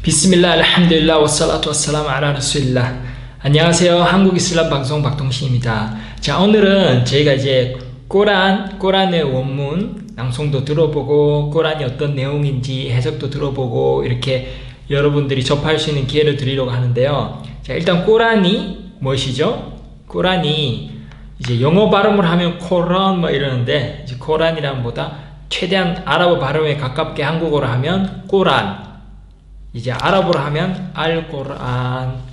비스밀라 알함두릴라 wassalatu wassalamu ala rasulillah. 안녕하세요. 한국이슬람 방송 박동신입니다. 자, 오늘은 저희가 이제 꼬란의 원문 낭송도 들어보고 꼬란이 어떤 내용인지 해석도 들어보고 이렇게 여러분들이 접할 수 있는 기회를 드리려고 하는데요. 자, 일단 꼬란이 무엇이죠? 꼬란이 이제 영어 발음을 하면 코란 뭐 이러는데 이제 코란이라는 보다 최대한 아랍어 발음에 가깝게 한국어로 하면 꼬란, 이제 아랍어로 하면 알꼬란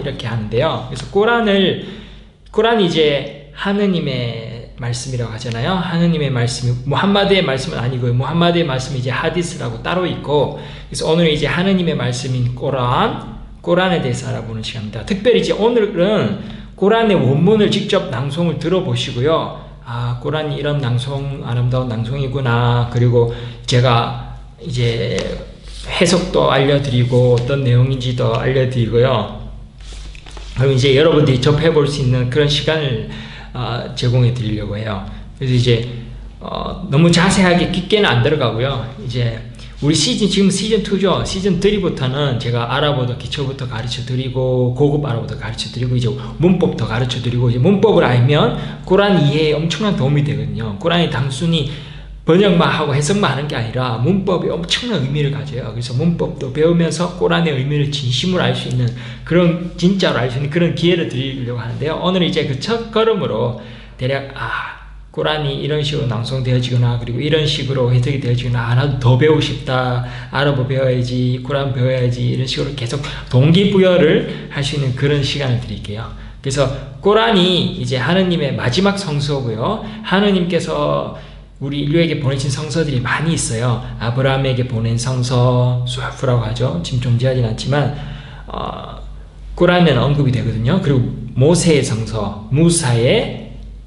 이렇게 하는데요. 그래서 꼬란이 이제 하느님의 말씀이라고 하잖아요. 하느님의 말씀이 무함마드의 말씀은 아니고요. 무함마드의 말씀이 이제 하디스라고 따로 있고, 그래서 오늘은 이제 하느님의 말씀인 꼬란에 대해서 알아보는 시간입니다. 특별히 이제 오늘은 꼬란의 원문을 직접 낭송을 들어보시고요. 아, 꼬란이 이런 아름다운 낭송이구나. 그리고 제가 이제 해석도 알려드리고 어떤 내용인지도 알려드리고요. 그럼 이제 여러분들이 접해볼 수 있는 그런 시간을 제공해 드리려고 해요. 그래서 이제 너무 자세하게 깊게는 안 들어가고요. 이제 우리 지금 시즌 2죠. 시즌 3부터는 제가 아랍어도 기초부터 가르쳐 드리고 고급 아랍어도 가르쳐 드리고 이제 문법도 가르쳐 드리고, 이제 문법을 알면 꼬란 이해에 엄청난 도움이 되거든요. 꼬란이 단순히 번역만 하고 해석만 하는 게 아니라 문법이 엄청난 의미를 가져요. 그래서 문법도 배우면서 꼬란의 의미를 진심으로 알 수 있는 진짜로 알 수 있는 그런 기회를 드리려고 하는데요. 오늘은 이제 그 첫 걸음으로 대략 꼬란이 이런 식으로 낭송되어지구나, 그리고 이런 식으로 해석이 되어지구나, 나도 더 배우고 싶다, 아랍어 배워야지, 꼬란 배워야지, 이런 식으로 계속 동기부여를 할 수 있는 그런 시간을 드릴게요. 그래서 꼬란이 이제 하느님의 마지막 성서고요. 하느님께서 우리 인류에게 보내신 성서들이 많이 있어요. 아브라함에게 보낸 성서, 수하프라고 하죠. 지금 존재하진 않지만 꼬란에는 언급이 되거든요. 그리고 모세의 성서, 무사의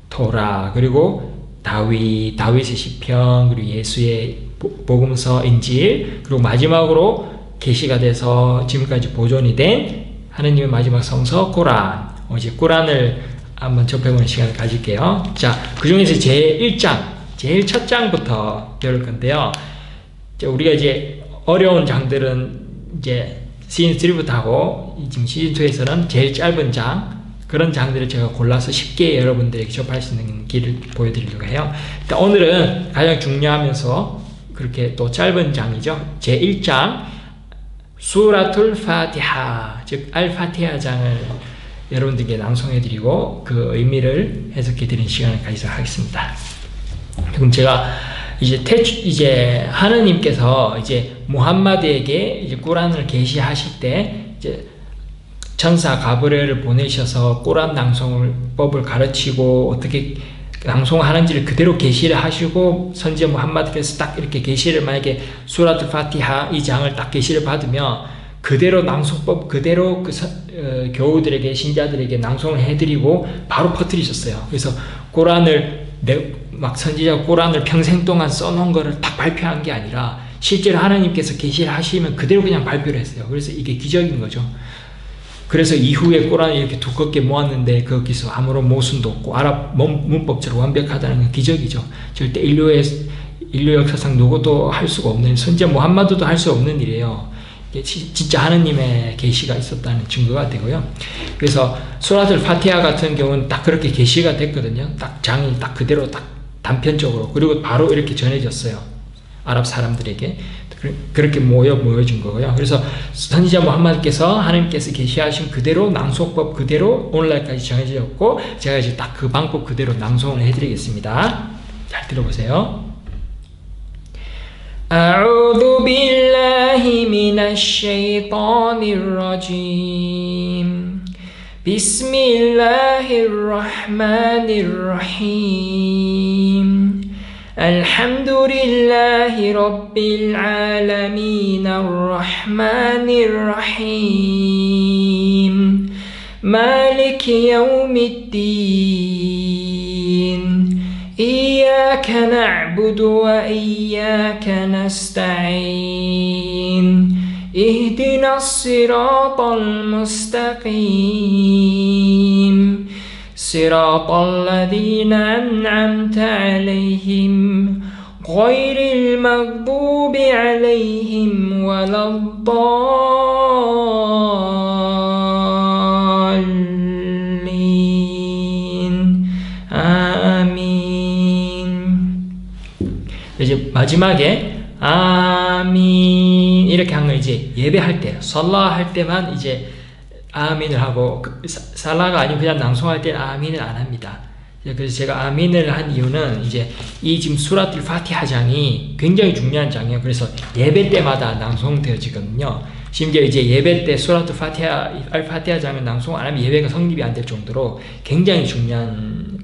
토라, 그리고 다윗의 시편, 그리고 예수의 복음서, 인질, 그리고 마지막으로 계시가 돼서 지금까지 보존이 된 하느님의 마지막 성서 꼬란. 이제 꼬란을 한번 접해보는 시간을 가질게요. 자, 그 중에서 제일 첫 장부터 배울 건데요. 우리가 이제 어려운 장들은 이제 시즌 3부터 하고 지금 시즌 2에서는 제일 짧은 그런 장들을 제가 골라서 쉽게 여러분들에게 접할 수 있는 길을 보여드리려고 해요. 일단 오늘은 가장 중요하면서 그렇게 또 짧은 장이죠. 제1장 수라툴 파티하, 즉 알파티하 장을 여러분들께 낭송해드리고 그 의미를 해석해드리는 시간을 가지도록 하겠습니다. 그럼 제가 이제 하느님께서 이제 무함마드에게 이제 꼬란을 계시하실 때 이제 천사 가브리엘을 보내셔서 꼬란 낭송법을 가르치고 어떻게 낭송하는지를 그대로 계시를 하시고, 선지자 무함마드께서 딱 이렇게 계시를, 만약에 수라트 파티하 이 장을 딱 계시를 받으면 그대로 낭송법 그대로 교우들에게, 신자들에게 낭송을 해드리고 바로 퍼뜨리셨어요. 그래서 꼬란을 선지자 꼬란을 평생 동안 써놓은 거를 딱 발표한 게 아니라 실제로 하나님께서 계시를 하시면 그대로 그냥 발표를 했어요. 그래서 이게 기적인 거죠. 그래서 이후에 꼬란을 이렇게 두껍게 모았는데 거기서 아무런 모순도 없고 아랍 문법적으로 완벽하다는 건 기적이죠. 절대 인류 역사상 누구도 할 수가 없는, 선지자 무함마드도 할 수 없는 일이에요. 진짜 하느님의 계시가 있었다는 증거가 되고요. 그래서 수라tul 파티하 같은 경우는 딱 그렇게 계시가 됐거든요. 딱 장이 딱 그대로 딱 단편적으로, 그리고 바로 이렇게 전해졌어요. 아랍 사람들에게 그렇게 모여준 거고요. 그래서 선지자 무함마드께서 하나님께서 계시하신 그대로 낭송법 그대로 오늘날까지 정해졌고, 제가 이제 딱 그 방법 그대로 낭송을 해드리겠습니다. 잘 들어보세요. أعوذ بالله من الشيطان الرجيم بسم الله الرحمن الرحيم الحمد لله رب العالمين الرحمن الرحيم مالك يوم الدين إياك نعبد وإياك نستعين اهدنا الصراط المستقيم صراط الذين أنعمت عليهم غير المغضوب عليهم ولا الضالين ضالين 아민. 이제 마지막에 아민 이렇게 한 거 이제 예배할 때, 살라 할 때만 이제 아민을 하고, 살라가 아니고 그냥 낭송할 때는 아민을 안 합니다. 그래서 제가 아민을 한 이유는 이제 이 지금 수라tul 파티하 장이 굉장히 중요한 장이에요. 그래서 예배 때마다 낭송되어지거든요. 심지어 이제 예배 때 수라tul 파티하 알파티하 장을 낭송 안 하면 예배가 성립이 안 될 정도로 굉장히 중요한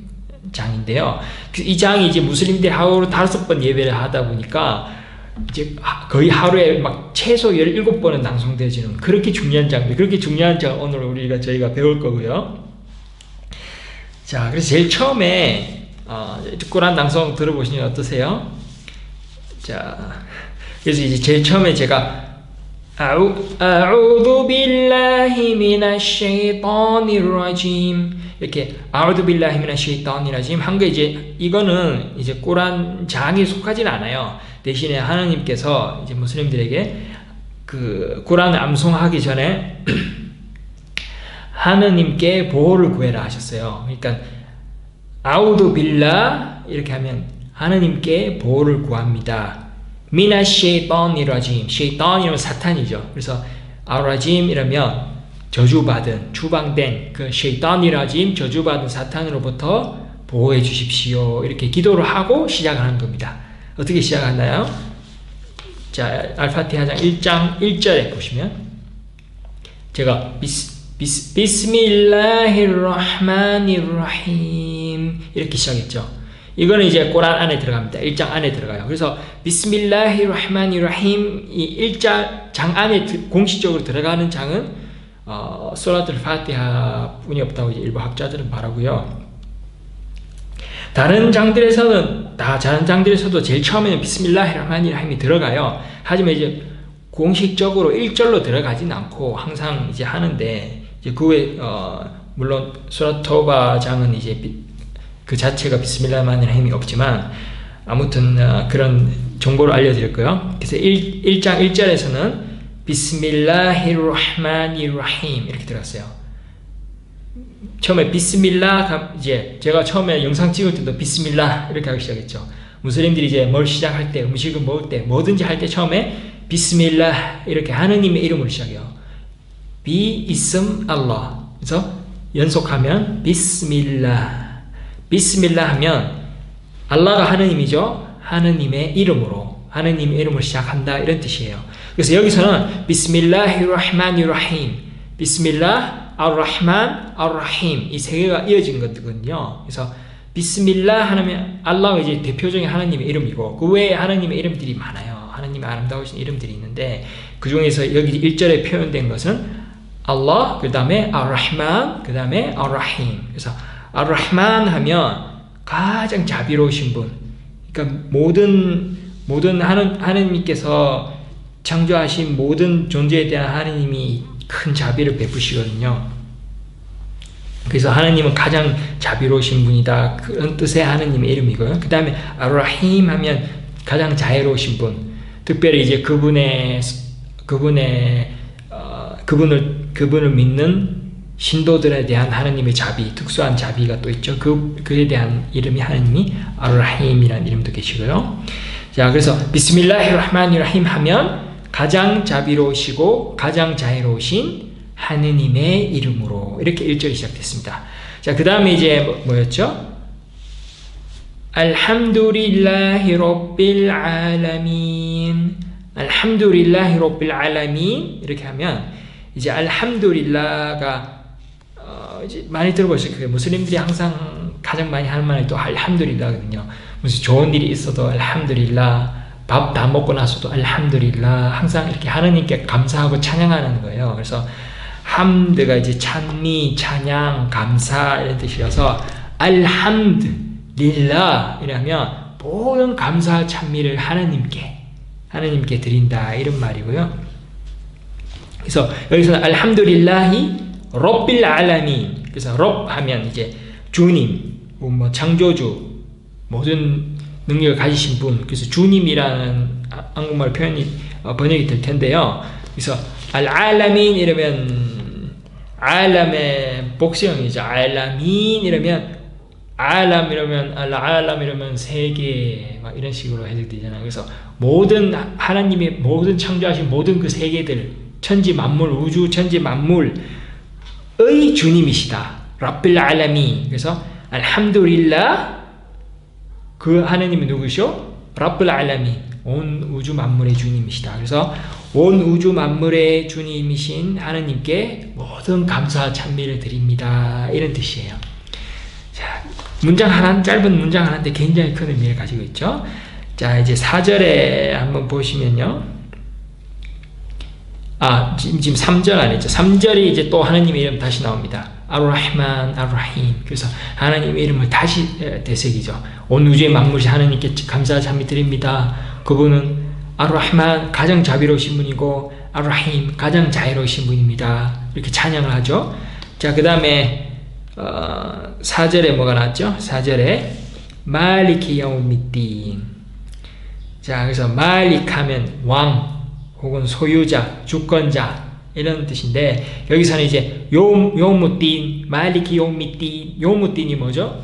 장인데요. 이 장이 이제 무슬림들이 하루 5번 예배를 하다 보니까 이제 거의 하루에 막 최소 17번은 낭송되어지는 그렇게 중요한 장인데, 그렇게 중요한 장 오늘 저희가 배울 거고요. 자, 그래서 제일 처음에 꾸란 낭송 들어보시면 어떠세요? 자, 그래서 이제 제일 처음에 제가 아우두 빌라히 미나sh 샤이따니르 라짐 이렇게 아우두 빌라히 미나sh 샤이따니르 라짐 한 거, 이제 이거는 이제 꾸란 장에 속하진 않아요. 대신에 하나님께서 이제 무슬림들에게 그 꾸란을 암송하기 전에 하느님께 보호를 구해라 하셨어요. 그러니까 아우두 빌라 이렇게 하면 하느님께 보호를 구합니다. 미나sh 샤이따니르 라짐, 샤이따니는 사탄이죠. 그래서 아라짐 이러면 저주받은, 추방된 그 샤이따니르 라짐, 저주받은 사탄으로부터 보호해 주십시오. 이렇게 기도를 하고 시작하는 겁니다. 어떻게 시작하나요? 자, 알파티하 장 1장 1절에 보시면 제가 비스밀라히르라흐마니르라힘 이렇게 시작했죠. 이거는 이제 꾸란 안에 들어갑니다. 1장 안에 들어가요. 그래서 비스밀라히르라흐마니르라힘 이 1장 장 안에 공식적으로 들어가는 장은 수라tul 파티하 뿐이 없다고 이제 일부 학자들은 말하고요. 다른 장들에서도 제일 처음에는 비스밀라히르라흐마니르라힘이 들어가요. 하지만 이제 공식적으로 1절로 들어가진 않고 항상 이제 하는데, 이제 그 외 물론 수라 토바 장은 이제 그 자체가 비스밀라히르라흐마니르라힘이 없지만 아무튼 그런 정보를 알려드렸고요. 그래서 1장 1절에서는 비스밀라히르라흐마니르라힘 이렇게 들어갔어요. 처음에 비스밀라, 이제 제가 처음에 영상 찍을 때도 비스밀라 이렇게 하기 시작했죠. 무슬림들이 이제 뭘 시작할 때, 음식을 먹을 때, 뭐든지 할 때 처음에 비스밀라 이렇게 하느님의 이름으로 시작해요. 비 이슴 알라. 그래서 연속하면 비스밀라. 비스밀라 하면 알라가 하느님이죠. 하느님의 이름으로, 하느님의 이름으로 시작한다 이런 뜻이에요. 그래서 여기서는 비스밀라히르라흐마니르라힘, 비스밀라 ar-Rahman, ar-Rahim 이 세 개가 이어진 거거든요. 그래서 비스밀라 하면 알라가 이제 대표적인 하나님의 이름이고, 그 외에 하나님의 이름들이 많아요. 하나님의 아름다우신 이름들이 있는데, 그 중에서 여기 1절에 표현된 것은 알라, 그 다음에 ar-Rahman, 그 다음에 ar-Rahim. 그래서 ar-Rahman 하면 가장 자비로우신 분, 그러니까 모든 하나님께서 창조하신 모든 존재에 대한 하나님이 큰 자비를 베푸시거든요. 그래서 하나님은 가장 자비로우신 분이다, 그런 뜻의 하나님의 이름이고요. 그 다음에 ar-Rahim 하면 가장 자애로우신 분, 특별히 이제 그분을 믿는 신도들에 대한 하나님의 자비, 특수한 자비가 또 있죠. 그에 대한 이름이 하나님이 ar-Rahim이라는 이름도 계시고요. 자, 그래서 비스밀라히르라흐마니르라힘 하면 가장 자비로우시고 가장 자애로우신 하느님의 이름으로, 이렇게 1절이 시작됐습니다. 자, 그 다음에 이제 뭐였죠? 알함두릴라히 rabbil alamin, 알함두릴라히 rabbil alamin 이렇게 하면 이제 알함두릴라가 이제 많이 들어보실 거예요. 무슬림들이 항상 가장 많이 하는 말이 또 알함두릴라거든요. 무슨 좋은 일이 있어도 알함두릴라, 밥 다 먹고 나서도 알함두릴라, 항상 이렇게 하나님께 감사하고 찬양하는 거예요. 그래서 함드가 이제 찬미, 찬양, 감사 이런 뜻이라서 알함드 릴라 이라면 모든 감사 찬미를 하나님께 드린다 이런 말이고요. 그래서 여기서는 알함두릴라히 rabbil alamin, 그래서 럽 하면 이제 주님, 뭐 창조주, 모든 능력을 가지신 분, 그래서 주님이라는 한국말 표현이 번역이 될 텐데요. 그래서 알알라민 이러면 알람의 복수형이죠. 알라민 이러면 알람 이러면 알람 이러면 세계 막 이런 식으로 해석되잖아요. 그래서 모든 하나님이 모든 창조하신 모든 그 세계들 천지 만물 우주 천지 만물의 주님이시다. rabbil alamin. 그래서 알함두릴라 그 하나님이 누구시오? rabbil alamin. 온 우주 만물의 주님이시다. 그래서 온 우주 만물의 주님이신 하나님께 모든 감사 찬미를 드립니다. 이런 뜻이에요. 자, 문장 하나, 짧은 문장 하나인데 굉장히 큰 의미를 가지고 있죠. 자, 이제 4절에 한번 보시면요. 지금 3절 아니죠. 3절이 이제 또 하나님의 이름 다시 나옵니다. ar-Rahman, ar-Rahim. 그래서 하나님의 이름을 다시 되새기죠. 온 우주의 만물이 하나님께 감사 찬미 드립니다. 그분은 ar-Rahman 가장 자비로우신 분이고 ar-Rahim 가장 자애로우신 분입니다. 이렇게 찬양을 하죠. 자, 그 다음에 4절에 뭐가 나왔죠? 4절에 말리키 여우미띠. 자, 그래서 말릭 하면 왕 혹은 소유자, 주권자 이런 뜻인데 여기서는 이제 요무띠, 말리키 요미띠. 요무띠이 뭐죠?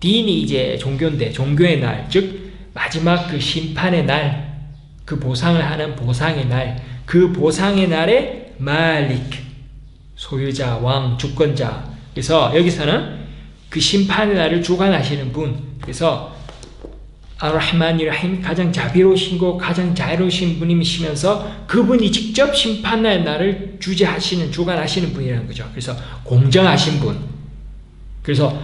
딘이 이제 종교인데 종교의 날, 즉 마지막 그 심판의 날, 그 보상을 하는 보상의 날, 그 보상의 날에 말릭 소유자, 왕, 주권자. 그래서 여기서는 그 심판의 날을 주관하시는 분, 그래서 ar-Rahmanir-Rahim 가장 자비로우시고 가장 자애로우신 분이시면서 그분이 직접 심판의 날을 주재하시는 주관하시는 분이라는 거죠. 그래서 공정하신 분. 그래서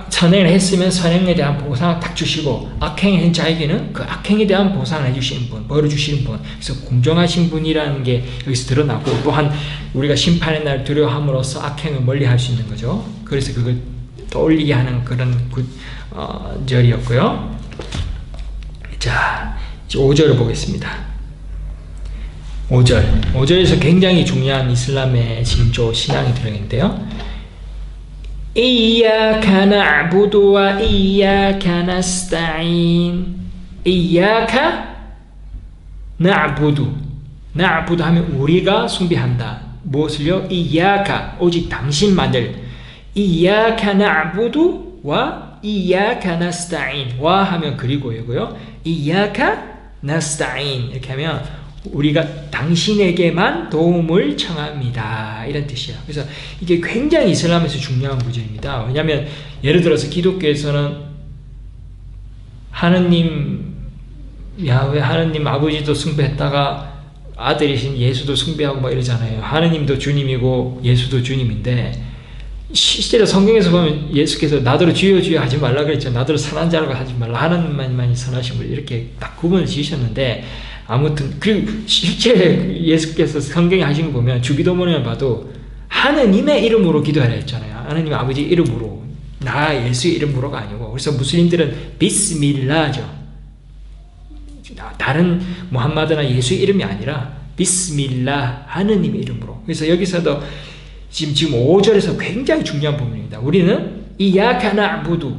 선행을 했으면 선행에 대한 보상을 딱 주시고 악행을 한 자에게는 그 악행에 대한 보상을 해주시는 분, 벌을 주시는 분. 그래서 공정하신 분이라는 게 여기서 드러나고 또한 우리가 심판의 날 두려워함으로써 악행을 멀리할 수 있는 거죠. 그래서 그걸 떠올리게 하는 그런 절이었고요. 자, 이제 5절을 보겠습니다. 5절에서 굉장히 중요한 이슬람의 징조 신앙이 들어있는데요. 이야카 나부두 와 이야카 나스타인. 이야카 나부두. 나부두 하면 우리가 숭배한다. 무엇을요? 이야카 오직 당신만을. 이야카 나부두 와 이야카 나스타인. 와 하면 그리고이고요. 이야카 나스타인 이렇게 하면 우리가 당신에게만 도움을 청합니다. 이런 뜻이에요. 그래서 이게 굉장히 이슬람에서 중요한 구절입니다. 왜냐하면 예를 들어서 기독교에서는 하느님 야훼 하느님 아버지도 숭배했다가 아들이신 예수도 숭배하고 막 이러잖아요. 하느님도 주님이고 예수도 주님인데 실제로 성경에서 보면 예수께서 나더러 주여 주여 하지 말라 그랬죠. 나더러 선한 자라고 하지 말라. 하나님만이 선하신 분 이렇게 딱 구분을 지으셨는데 아무튼 그리고 실제 예수께서 성경에 하신 거 보면 주기도문을 봐도 하느님의 이름으로 기도하라 했잖아요. 하느님 아버지 이름으로 나 예수의 이름으로가 아니고. 그래서 무슬림들은 비스밀라죠. 다른 무함마드나 예수의 이름이 아니라 비스밀라 하느님의 이름으로. 그래서 여기서도 지금 5절에서 굉장히 중요한 부분입니다. 우리는 이야카 나부두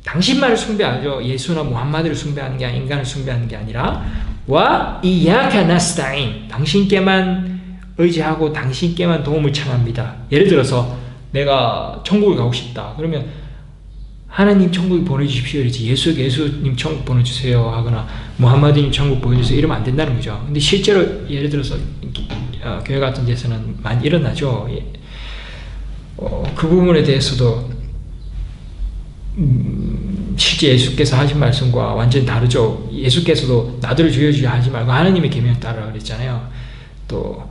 당신만을 숭배하죠. 예수나 무함마드를 숭배하는 게 아니라 인간을 숭배하는 게 아니라 와 이야카 나스타인 당신께만 의지하고 당신께만 도움을 청합니다. 예를 들어서 내가 천국에 가고 싶다. 그러면 하나님 천국에 보내주십시오. 이러지 예수님 천국 보내주세요 하거나 무함마드님 천국 보내주세요 이러면 안 된다는 거죠. 근데 실제로 예를 들어서 교회 같은 데서는 많이 일어나죠. 그 부분에 대해서도 실제 예수께서 하신 말씀과 완전히 다르죠. 예수께서도 나더러 주여 주여 하지 말고 하나님의 계명 따르라 그랬잖아요. 또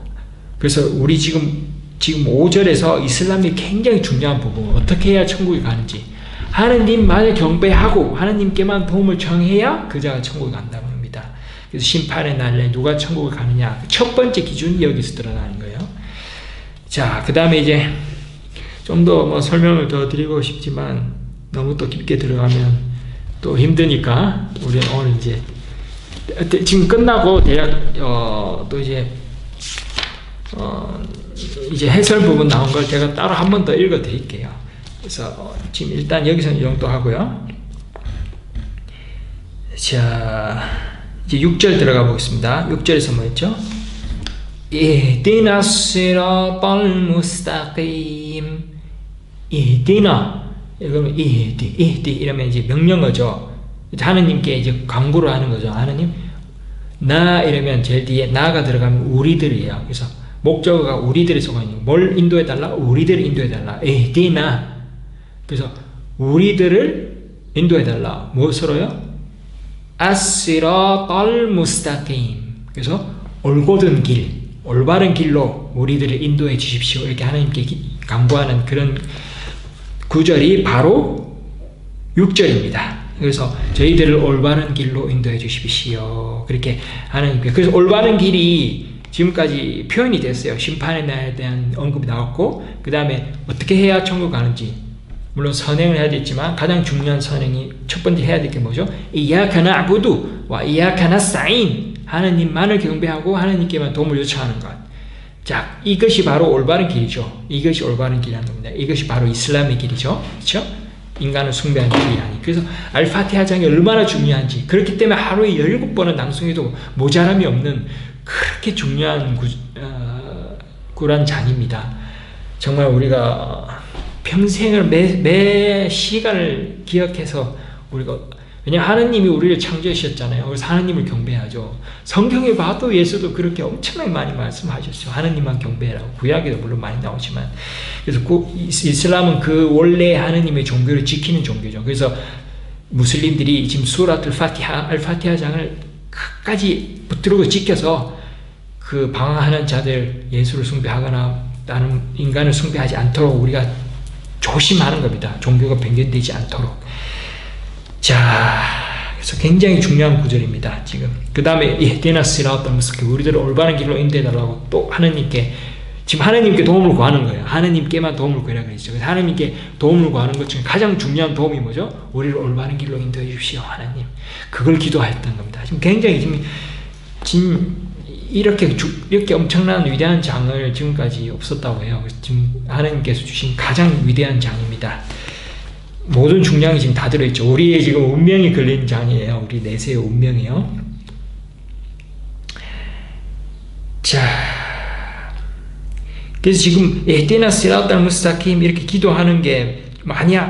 그래서 우리 지금 5절에서 이슬람이 굉장히 중요한 부분, 어떻게 해야 천국에 가는지, 하나님만을 경배하고 하나님께만 도움을 청해야 그 자가 천국에 간다고 합니다. 그래서 심판의 날에 누가 천국에 가느냐, 첫 번째 기준이 여기서 드러나는 거예요. 자, 그 다음에 이제 좀 더 설명을 더 드리고 싶지만 너무 또 깊게 들어가면 또 힘드니까 우리는 오늘 이제 지금 끝나고 대략 또 이제 해설 부분 나온 걸 제가 따로 한 번 더 읽어 드릴게요. 그래서 지금 일단 여기서는 이 정도 하고요. 자, 이제 6절 들어가 보겠습니다. 6절에서 뭐였죠? 이ህ디나 시라탈 무스타김. 이ህ디나, 이러면 이ህ디 이러면 이제 명령어죠. 하느님께 이제 강구를 하는 거죠. 하느님, 나 이러면 제일 뒤에 나가 들어가면 우리들이에요. 그래서 목적어가 우리들이 속아있는, 뭘 인도해달라? 우리들을 인도해달라. 이ህ디나. 그래서 우리들을 인도해달라. 무엇으로요? 아시라탈 무스타김. 그래서 올곧은 길, 올바른 길로 우리들을 인도해 주십시오. 이렇게 하나님께 간구하는 그런 구절이 바로 6절입니다. 그래서 저희들을 올바른 길로 인도해 주십시오. 그렇게 하나님께. 그래서 올바른 길이 지금까지 표현이 됐어요. 심판의 날에 대한 언급이 나왔고, 그 다음에 어떻게 해야 천국 가는지, 물론 선행을 해야 되지만 가장 중요한 선행이 첫 번째 해야 될 게 뭐죠? 이야카 나부두 와 이야카 나스타인. 하나님만을 경배하고 하나님께만 도움을 요청하는 것. 자, 이것이 바로 올바른 길이죠. 이것이 올바른 길이라는 겁니다. 이것이 바로 이슬람의 길이죠. 그렇죠? 인간을 숭배하는 길이 아니. 그래서 알파티하 장이 얼마나 중요한지, 그렇기 때문에 하루에 17번은 낭송해도 모자람이 없는 그렇게 중요한 구란 장입니다. 정말 우리가 평생을 매 시간을 기억해서 우리가, 왜냐하면 하나님이 우리를 창조하셨잖아요. 그래서 하나님을 경배하죠. 성경에 봐도 예수도 그렇게 엄청나게 많이 말씀하셨어요. 하나님만 경배하라고. 구약에도 물론 많이 나오지만. 그래서 이슬람은 그 원래 하나님의 종교를 지키는 종교죠. 그래서 무슬림들이 지금 수라tul 파티하, 알파티하 장을 끝까지 붙들고 지켜서 그 방황하는 자들, 예수를 숭배하거나 다른 인간을 숭배하지 않도록 우리가 조심하는 겁니다. 종교가 변경되지 않도록. 자, 그래서 굉장히 중요한 구절입니다. 지금 그 다음에 이ህ디나 시라탈 무스타김, 우리들을 올바른 길로 인도해달라고 또 하나님께, 지금 하나님께 도움을 구하는 거예요. 하나님께만 도움을 구하라 그랬죠. 그래서 하나님께 도움을 구하는 것 중에 가장 중요한 도움이 뭐죠? 우리를 올바른 길로 인도해 주십시오, 하나님. 그걸 기도했던 겁니다. 지금 굉장히 지금 이렇게 엄청난 위대한 장을 지금까지 없었다고 해요. 지금 하나님께서 주신 가장 위대한 장입니다. 모든 중량이 지금 다 들어있죠. 우리의 지금 운명이 걸린 장이에요. 우리 내세의 운명이요. 자, 그래서 지금 에디나 시라탈 무스타킴 이렇게 기도하는 게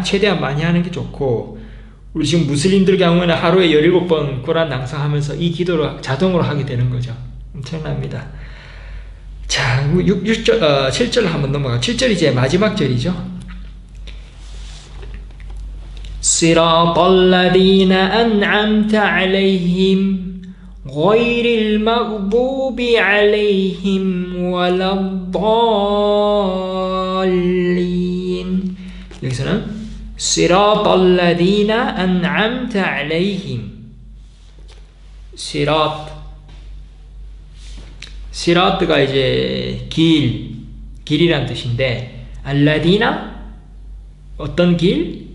최대한 많이 하는 게 좋고, 우리 지금 무슬림들 경우에는 하루에 17번 꾸란 낭송하면서 이 기도를 자동으로 하게 되는 거죠. 엄청납니다. 자, 7절 한번 넘어가. 7절이 이제 마지막 절이죠. صراط الذين أنعمت عليهم غير المغضوب عليهم ولا الضالين. 여기서는 صراط الذين أنعمت عليهم. 시라트가 이제 길이란 뜻인데, 알라디나 어떤 길?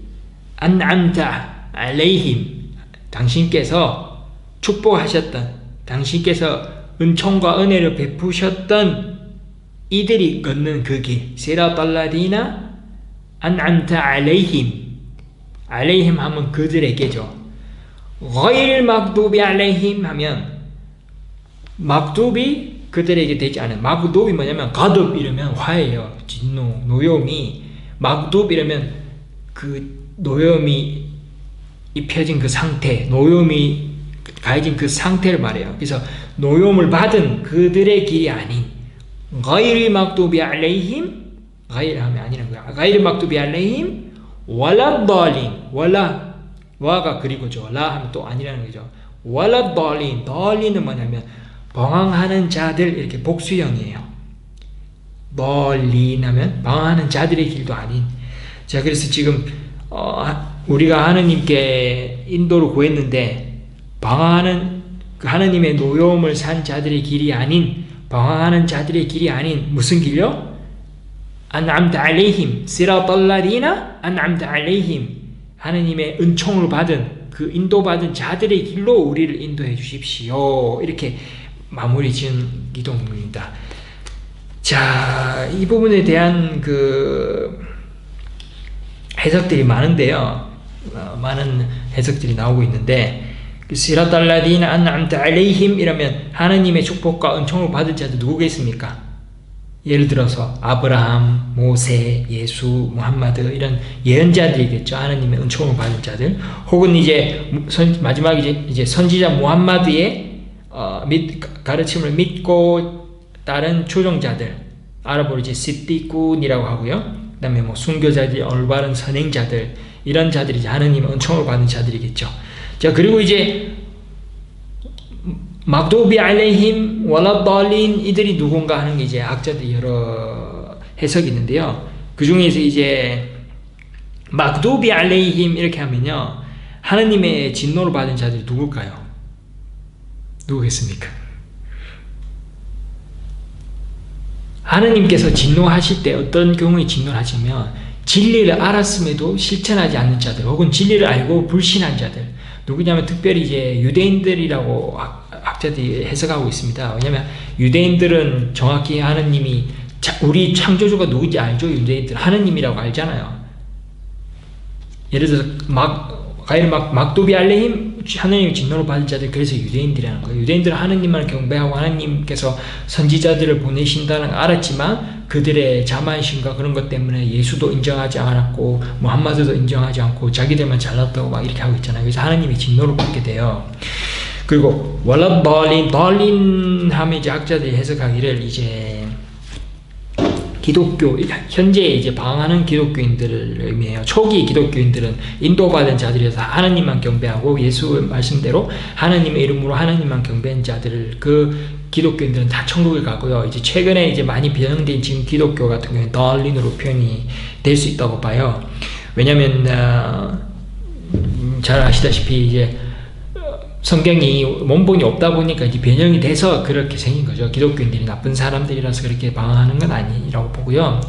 안암타 알레이힘, 당신께서 축복하셨던, 당신께서 은총과 은혜를 베푸셨던 이들이 걷는 그 길. 시라탈라디나 안암타 알레이힘. 알레이힘 하면 그들에게죠. 거일 막두비 알레이힘 하면 막두비 그들에게 되지 않은. 막두비 뭐냐면 가둡 이러면 화예요. 진노, 노염이. 막두비 이러면 그 노염이 입혀진 그 상태, 노염이 가해진 그 상태를 말해요. 그래서 노염을 받은 그들의 길이 아닌, 가이리 막두비 알레이힘, 가이리 하면 아니라는 거야. 가이리 막두비 알레이힘 walad dalin. wal라, 와가 그리고죠. 라 하면 또 아니라는 거죠. walad dalin. dal인은 뭐냐면 방황하는 자들, 이렇게 복수형이에요. dalin 하면 방황하는 자들의 길도 아닌. 자, 그래서 지금 우리가 하느님께 인도를 구했는데, 방황하는 그 하느님의 노여움을 산 자들의 길이 아닌, 방황하는 자들의 길이 아닌 무슨 길요? 안암다 알레이힘, 시라탈라디나 안암다 알레이힘, 하느님의 은총을 받은 그 인도받은 자들의 길로 우리를 인도해 주십시오. 이렇게 마무리 지은 기도문입니다. 자, 이 부분에 대한 그 해석들이 많은데요. 많은 해석들이 나오고 있는데, 시라탈라디나 안암타 알레이힘 이러면 하나님의 축복과 은총을 받은 자들 누구겠습니까? 예를 들어서 아브라함, 모세, 예수, 무함마드 이런 예언자들이겠죠. 하나님의 은총을 받은 자들. 혹은 이제 마지막 이제 선지자 무함마드의 가르침을 믿고 따른 조종자들, 아랍어로 이제 시띠꾼이라고 하고요. 그다음에 뭐 순교자들, 올바른 선행자들, 이런 자들이 이제 하나님의 은총을 받은 자들이겠죠. 자, 그리고 이제 막두비 알레힘 월라달린 이들이 누군가 하는 게 이제 학자들이 여러 해석이 있는데요. 그 중에서 이제 막두비 알레힘 이렇게 하면요, 하나님의 진노를 받은 자들이 누굴까요? 누구겠습니까? 하나님께서 진노하실 때 어떤 경우에 진노를 하시면 진리를 알았음에도 실천하지 않는 자들, 혹은 진리를 알고 불신한 자들, 누구냐면 특별히 이제 유대인들이라고 학자들이 해석하고 있습니다. 왜냐하면 유대인들은 정확히 하나님이 우리 창조주가 누군지 알죠. 유대인들 하나님이라고 알잖아요. 예를 들어서 막두비 알레힘, 하나님의 진노를 받은 자들, 그래서 유대인들이라는 거예요. 유대인들은 하나님만 경배하고 하나님께서 선지자들을 보내신다는 걸 알았지만 그들의 자만심과 그런 것 때문에 예수도 인정하지 않았고 무함마드도 인정하지 않고 자기들만 잘났다고 막 이렇게 하고 있잖아요. 그래서 하나님의 진노를 받게 돼요. 그리고 달린 하면 이제 학자들이 해석하기를 이제 기독교, 현재 이제 방황하는 기독교인들을 의미해요. 초기 기독교인들은 인도받은 자들이어서 하나님만 경배하고 예수의 말씀대로 하나님의 이름으로 하나님만 경배한 자들을, 그 기독교인들은 다 천국에 가고요. 이제 최근에 이제 많이 변형된 지금 기독교 같은 경우는 달린으로 표현이 될 수 있다고 봐요. 왜냐면 잘 아시다시피 이제 성경이 원본이 없다 보니까 이제 변형이 돼서 그렇게 생긴 거죠. 기독교인들이 나쁜 사람들이라서 그렇게 방황하는 건 아니라고 보고요.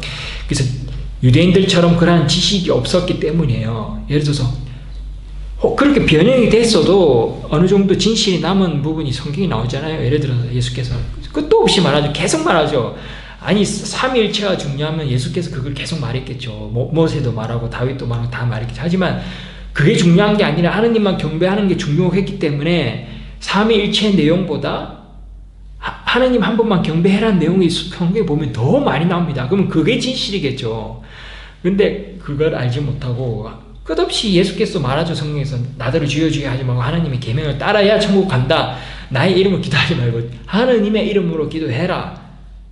그래서 유대인들처럼 그러한 지식이 없었기 때문이에요. 예를 들어서 그렇게 변형이 됐어도 어느 정도 진실이 남은 부분이 성경에 나오잖아요. 예를 들어서 예수께서 끝도 없이 말하죠. 계속 말하죠. 아니 삼위일체가 중요하면 예수께서 그걸 계속 말했겠죠. 모세도 말하고 다윗도 말하고 다 말했겠죠. 하지만 그게 중요한 게 아니라 하나님만 경배하는 게 중요했기 때문에 삼위일체의 내용보다 하나님 한 번만 경배해라는 내용이 성경에 보면 더 많이 나옵니다. 그러면 그게 진실이겠죠. 근데 그걸 알지 못하고 끝없이 예수께서 말하죠. 성경에서 나더러 주여 주여 하지 말고 하나님의 계명을 따라야 천국 간다. 나의 이름으로 기도하지 말고 하나님의 이름으로 기도해라.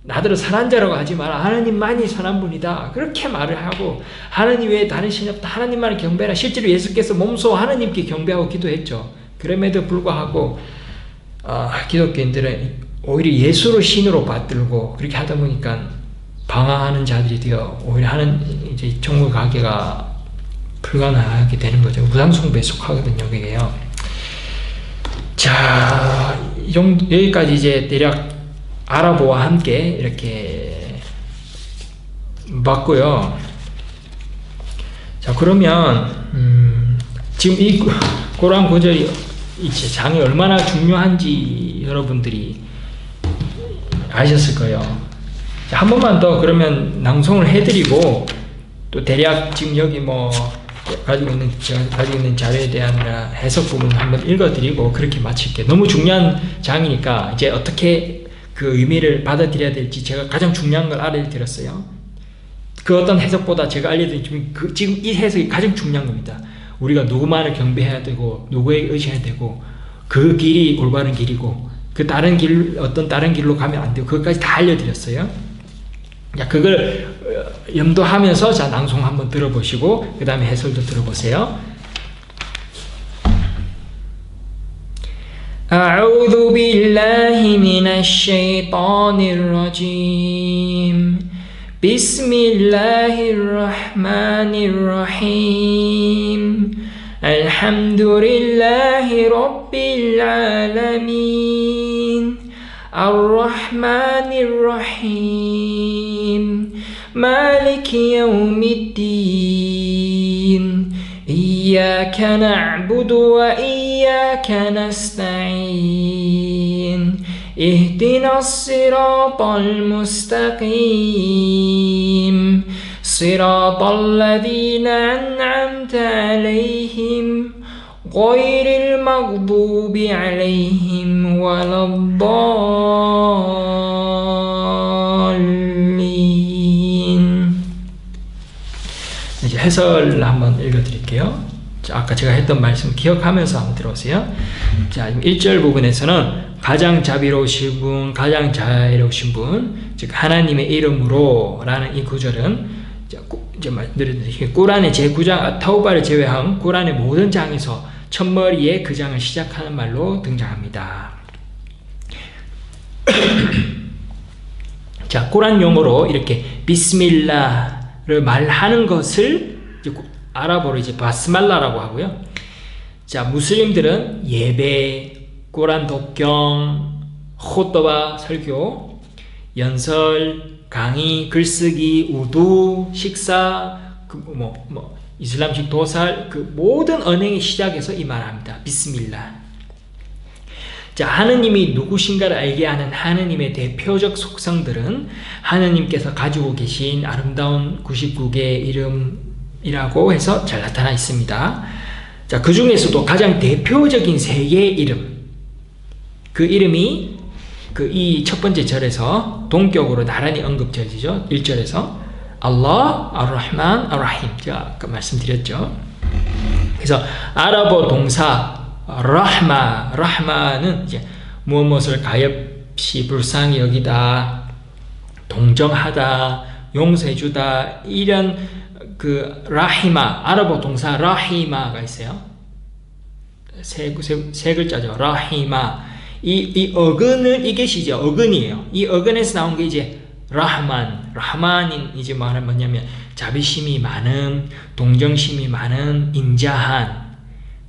나더러 선한 자라고 하지 마라. 하나님만이 선한 분이다. 그렇게 말을 하고 하나님 외에 다른 신이 없다. 하나님만을 경배하라. 실제로 예수께서 몸소 하나님께 경배하고 기도했죠. 그럼에도 불구하고 기독교인들은 오히려 예수를 신으로 받들고 그렇게 하다 보니까 방황하는 자들이 되어 오히려 이제 천국 가기가 불가능하게 되는 거죠. 무상숭배에 속하거든요. 그게요. 자, 여기까지 이제 대략 아랍어와 함께 이렇게 봤고요. 자, 그러면 지금 이 고란 구절이 이제 장이 얼마나 중요한지 여러분들이 아셨을 거예요. 자, 한 번만 더 그러면 낭송을 해드리고 또 대략 지금 여기 제가 가지고 있는 자료에 대한 해석 부분 한번 읽어드리고 그렇게 마칠게요. 너무 중요한 장이니까 이제 어떻게 그 의미를 받아들여야 될지 제가 가장 중요한 걸 알려드렸어요. 그 어떤 해석보다 제가 알려드린 지금 이 해석이 가장 중요한 겁니다. 우리가 누구만을 경배해야 되고 누구에게 의지해야 되고 그 길이 올바른 길이고 그 어떤 다른 길로 가면 안 되고 그것까지 다 알려드렸어요. 자, 그걸 염두하면서 자, 낭송 한번 들어보시고 그 다음에 해설도 들어보세요. أعوذ بالله من الشيطان الرجيم بسم الله الرحمن الرحيم الحمد لله رب العالمين الرحمن الرحيم مالك يوم الدين إياك نعبد وإياك نستعين اهدنا الصراط المستقيم صراط الذين أنعمت عليهم غير المغضوب عليهم ولا الضالين. 이제 해설을 한번 읽어드릴게요. 자, 아까 제가 했던 말씀 기억하면서 한번 들어보세요. 자, 1절 부분에서는 가장 자비로우신 분, 가장 자애로우신 분, 즉 하나님의 이름으로 라는 이 구절은 이제 말씀드렸듯이 꾸란의 제9장 타우바를 제외한 꾸란의 모든 장에서 첫머리에 그 장을 시작하는 말로 등장합니다. 자, 꾸란 용어로 이렇게 비스밀라를 말하는 것을 아랍어로 이제 바스말라라고 하고요. 자, 무슬림들은 예배, 꾸란 독경, 호또바 설교, 연설, 강의, 글쓰기, 우두, 식사, 이슬람식 도살, 그 모든 언행의 시작에서 이 말을 합니다. 비스밀라. 자, 하느님이 누구신가를 알게 하는 하느님의 대표적 속성들은 하느님께서 가지고 계신 아름다운 99개의 이름이라고 해서 잘 나타나 있습니다. 자, 그 중에서도 가장 대표적인 3개의 이름, 그 이름이 이 첫 번째 절에서 동격으로 나란히 언급되어지죠. 1절에서 알라, ar-Rahman, ar-Rahim. 제가 아까 말씀드렸죠. 그래서 아랍어 동사 라흐마는 이제 무엇을 가엾이 불쌍히 여기다, 동정하다, 용서해주다, 이런 그 라히마, 아랍어 동사 라히마가 있어요. 세 글자죠. 라히마. 이 어근은 이것이죠. 어근이에요. 이 어근에서 나온 게 이제 라흐만인 이제 말은 뭐냐면 자비심이 많은, 동정심이 많은, 인자한.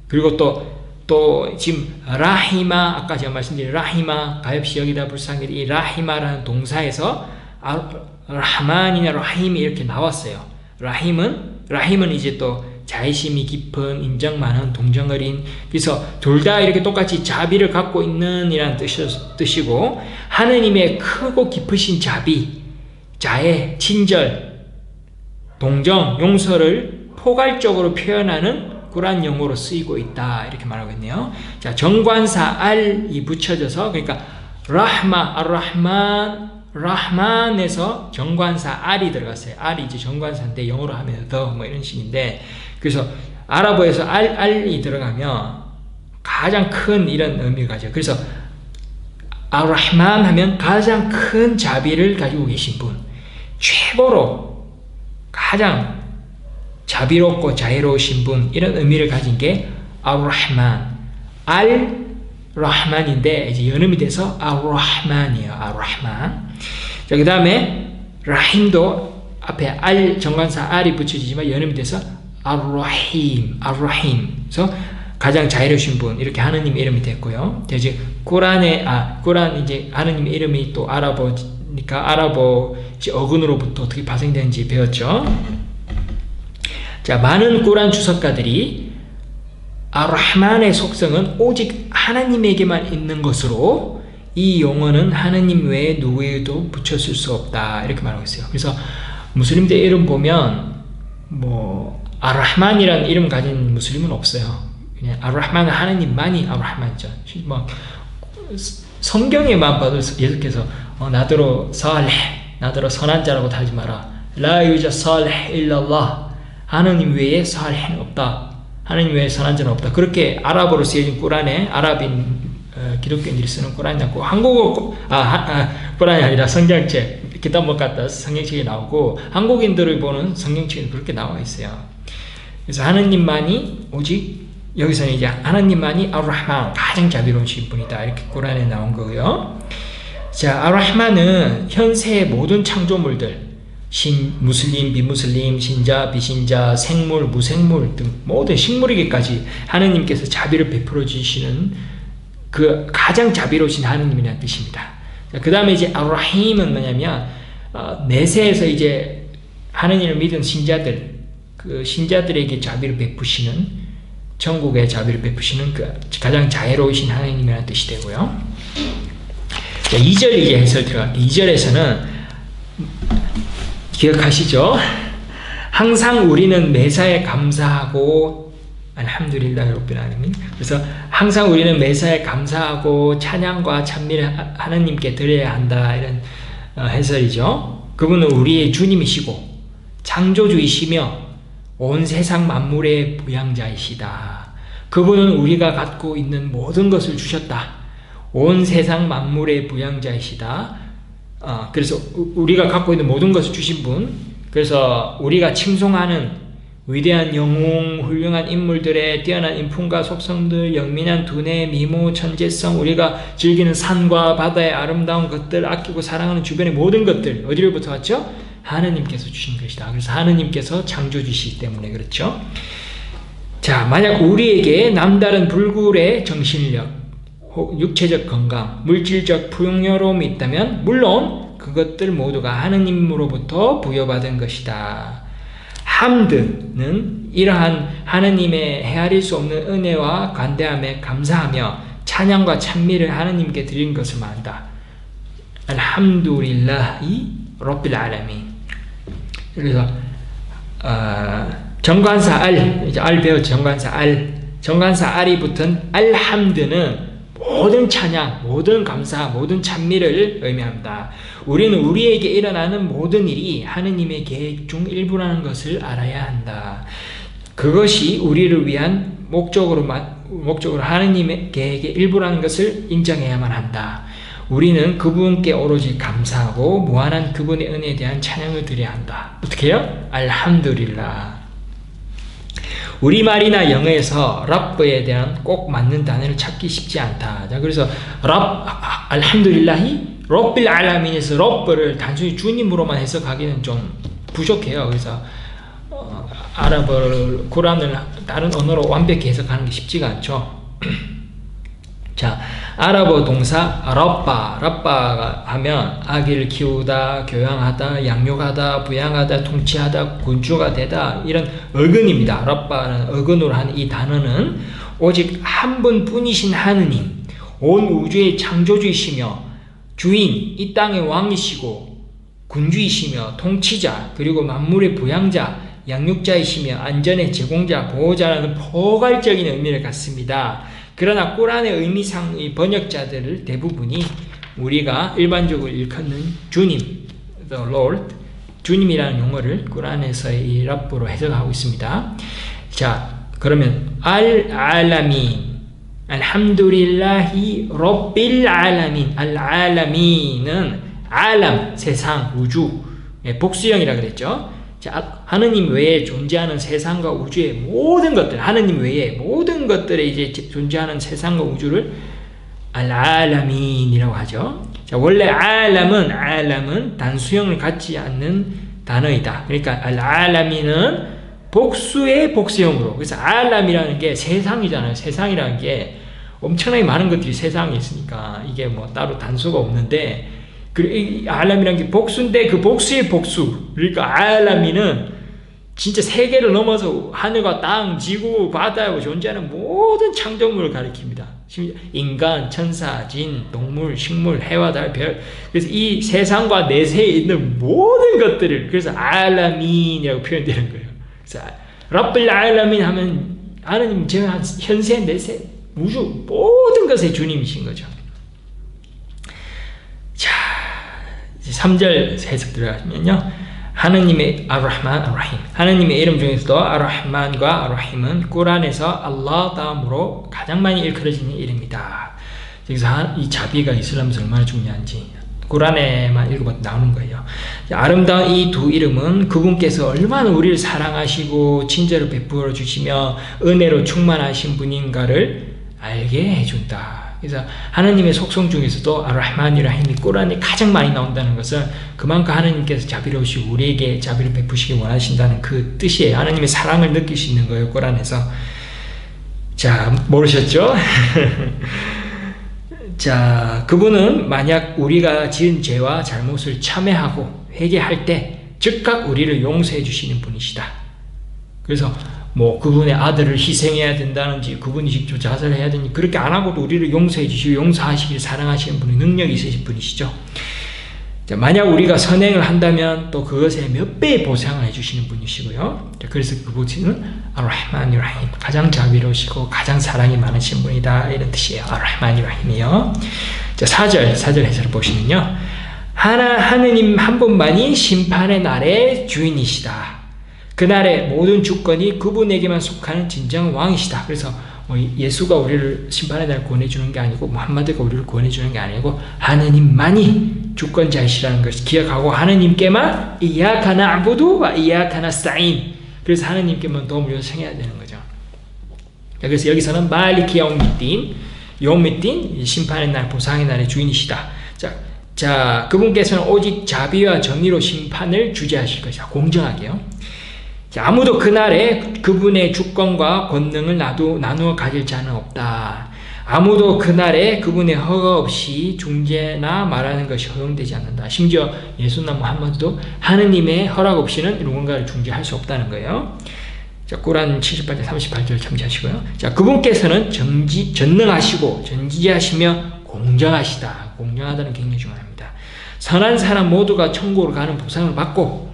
그리고 또 지금 라히마, 아까 제가 말씀드린 라히마, 가엾이 여기다 불쌍히, 이 라히마라는 동사에서 라흐만이나 라힘이 이렇게 나왔어요. 라힘은 이제 또 자애심이 깊은, 인정 많은, 동정 어린. 그래서 둘 다 이렇게 똑같이 자비를 갖고 있는 이라는 뜻이고, 하느님의 크고 깊으신 자비, 자애, 친절, 동정, 용서를 포괄적으로 표현하는 꾸란 용어로 쓰이고 있다, 이렇게 말하고 있네요. 자, 정관사 알이 붙여져서, 그러니까 라흐마, 라흐만에서 정관사 알이 들어갔어요. 알이 이제 정관사인데 영어로 하면 더 이런 식인데, 그래서 아랍어에서 알이 들어가면 가장 큰 이런 의미를 가져요. 그래서 ar-Rahman 하면 가장 큰 자비를 가지고 계신 분, 최고로 가장 자비롭고 자애로우신 분, 이런 의미를 가진 게 ar-Rahman, al-Rahman인데 이제 연음이 돼서 ar-Rahman이에요. ar-Rahman. 자, 그 다음에 라힘도 앞에 알 정관사 알이 붙여지지만 연음이 돼서 ar-Rahim. 그래서 가장 자애로우신 분, 이렇게 하느님 이름이 됐고요. 이제 꾸란 이제 하느님 이름이 또 아랍어니까 아랍어 어근으로부터 어떻게 파생되는지 배웠죠. 자, 많은 꾸란 주석가들이 ar-Rahman의 속성은 오직 하나님에게만 있는 것으로 이 용어는 하나님 외에 누구에도 붙였을 수 없다, 이렇게 말하고 있어요. 그래서 무슬림들 이름 보면 ar-Rahman이라는 이름 가진 무슬림은 없어요. 그냥 ar-Rahman은 하나님만이 ar-Rahman이죠. 성경에만 봐도 예수께서 나더러 살ih, 나더러 선한 자라고 하지 마라. 라 유자 살ih 일랄lah. 하나님 외에 살ih는 없다. 하나님 외에 선한 자는 없다. 그렇게 아랍어로 쓰여진 꾸란에 아랍인 기독교인들이 쓰는 꾸란이 나고, 한국어 꾸란이 아니라 성경책, 기타브 같다 성경책이 나오고, 한국인들을 보는 성경책이 그렇게 나와 있어요. 그래서 하나님만이, 오직 여기서는 이제 하나님만이 ar-Rahman, 가장 자비로우신 분이다, 이렇게 꾸란에 나온 거고요. 자, ar-Rahman은 현세의 모든 창조물들, 무슬림, 비무슬림, 신자, 비신자, 생물, 무생물 등 모든 식물에게까지 하느님께서 자비를 베풀어 주시는 그 가장 자비로우신 하느님이라는 뜻입니다. 그 다음에 이제 ar-Rahim은 뭐냐면 내세에서 이제 하느님을 믿은 신자들, 그 신자들에게 자비를 베푸시는, 천국에 자비를 베푸시는 그 가장 자애로우신 하느님이라는 뜻이 되고요. 자, 2절 이제 해설 들어갈게요. 2절에서는 기억하시죠? 항상 우리는 매사에 감사하고 알함두릴라히 rabbil alamin. 그래서 항상 우리는 매사에 감사하고 찬양과 찬미를 하나님께 드려야 한다, 이런 해설이죠. 그분은 우리의 주님이시고 창조주이시며 온 세상 만물의 부양자이시다. 그분은 우리가 갖고 있는 모든 것을 주셨다. 온 세상 만물의 부양자이시다. 그래서 우리가 갖고 있는 모든 것을 주신 분, 그래서 우리가 칭송하는 위대한 영웅, 훌륭한 인물들의 뛰어난 인품과 속성들, 영민한 두뇌, 미모, 천재성, 우리가 즐기는 산과 바다의 아름다운 것들, 아끼고 사랑하는 주변의 모든 것들, 어디로부터 왔죠? 하느님께서 주신 것이다. 그래서 하느님께서 창조주시기 때문에 그렇죠. 자, 만약 우리에게 남다른 불굴의 정신력, 육체적 건강, 물질적 풍요로움이 있다면 물론 그것들 모두가 하느님으로부터 부여받은 것이다. 함드는 이러한 하느님의 헤아릴 수 없는 은혜와 관대함에 감사하며 찬양과 찬미를 하느님께 드린 것을 말한다. 알함두릴라히 rabbil alamin. 그래서 정관사 알, 이제 알 배웠죠. 정관사 알이 붙은 알함드는 모든 찬양, 모든 감사, 모든 찬미를 의미합니다. 우리는 우리에게 일어나는 모든 일이 하느님의 계획 중 일부라는 것을 알아야 한다. 그것이 우리를 위한 목적으로 하느님의 계획의 일부라는 것을 인정해야만 한다. 우리는 그분께 오로지 감사하고 무한한 그분의 은혜에 대한 찬양을 드려야 한다. 어떻게 해요? 알함두릴라. 우리말이나 영어에서 랍에 대한 꼭 맞는 단어를 찾기 쉽지 않다. 자, 그래서 알함두릴라히 rabbil alamin에서 랍을 단순히 주님으로만 해석하기는 좀 부족해요. 그래서 아랍어를, 쿠란을 다른 언어로 완벽히 해석하는 게 쉽지가 않죠. 자, 아랍어 동사 라빠가 하면 아기를 키우다, 교양하다, 양육하다, 부양하다, 통치하다, 군주가 되다, 이런 어근입니다. 라빠는 어근으로 하는 이 단어는 오직 한 분뿐이신 하느님, 온 우주의 창조주이시며 주인, 이 땅의 왕이시고 군주이시며 통치자, 그리고 만물의 부양자, 양육자이시며 안전의 제공자, 보호자라는 포괄적인 의미를 갖습니다. 그러나 꾸란의 의미상 의 번역자들 대부분이 우리가 일반적으로 일컫는 주님, the Lord, 주님이라는 용어를 꾸란에서의 이 랍부로 해석하고 있습니다. 자, 그러면 알-알라민, 알함두릴라히 rabbil alamin, al-alamin은 알람, 세상, 우주, 복수형이라 그랬죠. 자, 하느님 외에 존재하는 세상과 우주의 모든 것들, 하느님 외에 모든 것들에 이제 존재하는 세상과 우주를 al-alamin이라고 하죠. 자, 원래 알람은 단수형을 갖지 않는 단어이다. 그러니까 al-alamin은 복수의 복수형으로. 그래서 알람이라는 게 세상이잖아요. 세상이라는 게 엄청나게 많은 것들이 세상에 있으니까 이게 뭐 따로 단수가 없는데, 이 알람이라는 게 복수인데 그 복수의 복수. 그러니까 알람이는 진짜 세계를 넘어서 하늘과 땅, 지구, 바다에 존재하는 모든 창조물을 가리킵니다. 인간, 천사, 진, 동물, 식물, 해와 달, 별. 그래서 이 세상과 내세에 있는 모든 것들을, 그래서 알라민이라고 표현되는 거예요. 그래서 rabbil alamin 하면 하느님, 제가 현세, 내세, 우주 모든 것의 주님이신 거죠. 자, 3절 해석 들어가시면요, 하느님의 ar-Rahman, ar-Rahim, 하느님의 이름 중에서도 ar-Rahman과 ar-Rahim은 꾸란에서 알라 다음으로 가장 많이 일컬어지는 이름이다. 여기서 이 자비가 이슬람에서 얼마나 중요한지 꾸란에만 읽어봐도 나오는 거예요. 아름다운 이 두 이름은 그분께서 얼마나 우리를 사랑하시고 친절을 베풀어 주시며 은혜로 충만하신 분인가를 알게 해준다. 그래서 하느님의 속성 중에서도 ar-Rahman이라힘이 꾸란에 가장 많이 나온다는 것은 그만큼 하느님께서 자비로우시고 우리에게 자비를 베푸시기 원하신다는 그 뜻이에요. 하느님의 사랑을 느낄 수 있는 거예요, 꾸란에서. 자, 모르셨죠? 자, 그분은 만약 우리가 지은 죄와 잘못을 참회하고 회개할 때 즉각 우리를 용서해 주시는 분이시다. 그래서 뭐 그분의 아들을 희생해야 된다는지 그분이 직접 자살해야 되는지 그렇게 안 하고도 우리를 용서해 주시고 용서하시길 사랑하시는 분이 능력이 있으신 분이시죠. 자, 만약 우리가 선행을 한다면 또 그것에 몇 배의 보상을 해주시는 분이시고요. 자, 그래서 그분은 ar-Rahmanir-Rahim, 가장 자비로우시고 가장 사랑이 많으신 분이다, 이런 뜻이에요. ar-Rahmanir-Rahim이요. 자, 4절 해설을 보시면요, 하느님 한 분만이 심판의 날의 주인이시다. 그날의 모든 주권이 그분에게만 속하는 진정 왕이시다. 그래서 예수가 우리를 심판의 날 구원해주는 게 아니고, 무함마드가 우리를 구원해주는 게 아니고, 하느님만이 주권자이시라는 것을 기억하고, 하느님께만 이야카 나부두 와 이야카 나스타인, 그래서 하느님께만 도움을 요청해야 되는 거죠. 그래서 여기서는 말리키 요미딘, 심판의 날, 보상의 날의 주인이시다. 자, 그분께서는 오직 자비와 정의로 심판을 주재하실 것이다. 공정하게요. 자, 아무도 그날에 그분의 주권과 권능을 나누어 가질 자는 없다. 아무도 그날에 그분의 허가 없이 중재나 말하는 것이 허용되지 않는다. 심지어 예수나 무함마드도 하느님의 허락 없이는 누군가를 중재할 수 없다는 거예요. 자, 꾸란 78절 38절 참조하시고요. 자, 그분께서는 전능하시고 전지하시며 공정하시다. 공정하다는 게 굉장히 중요합니다. 선한 사람 모두가 천국으로 가는 보상을 받고,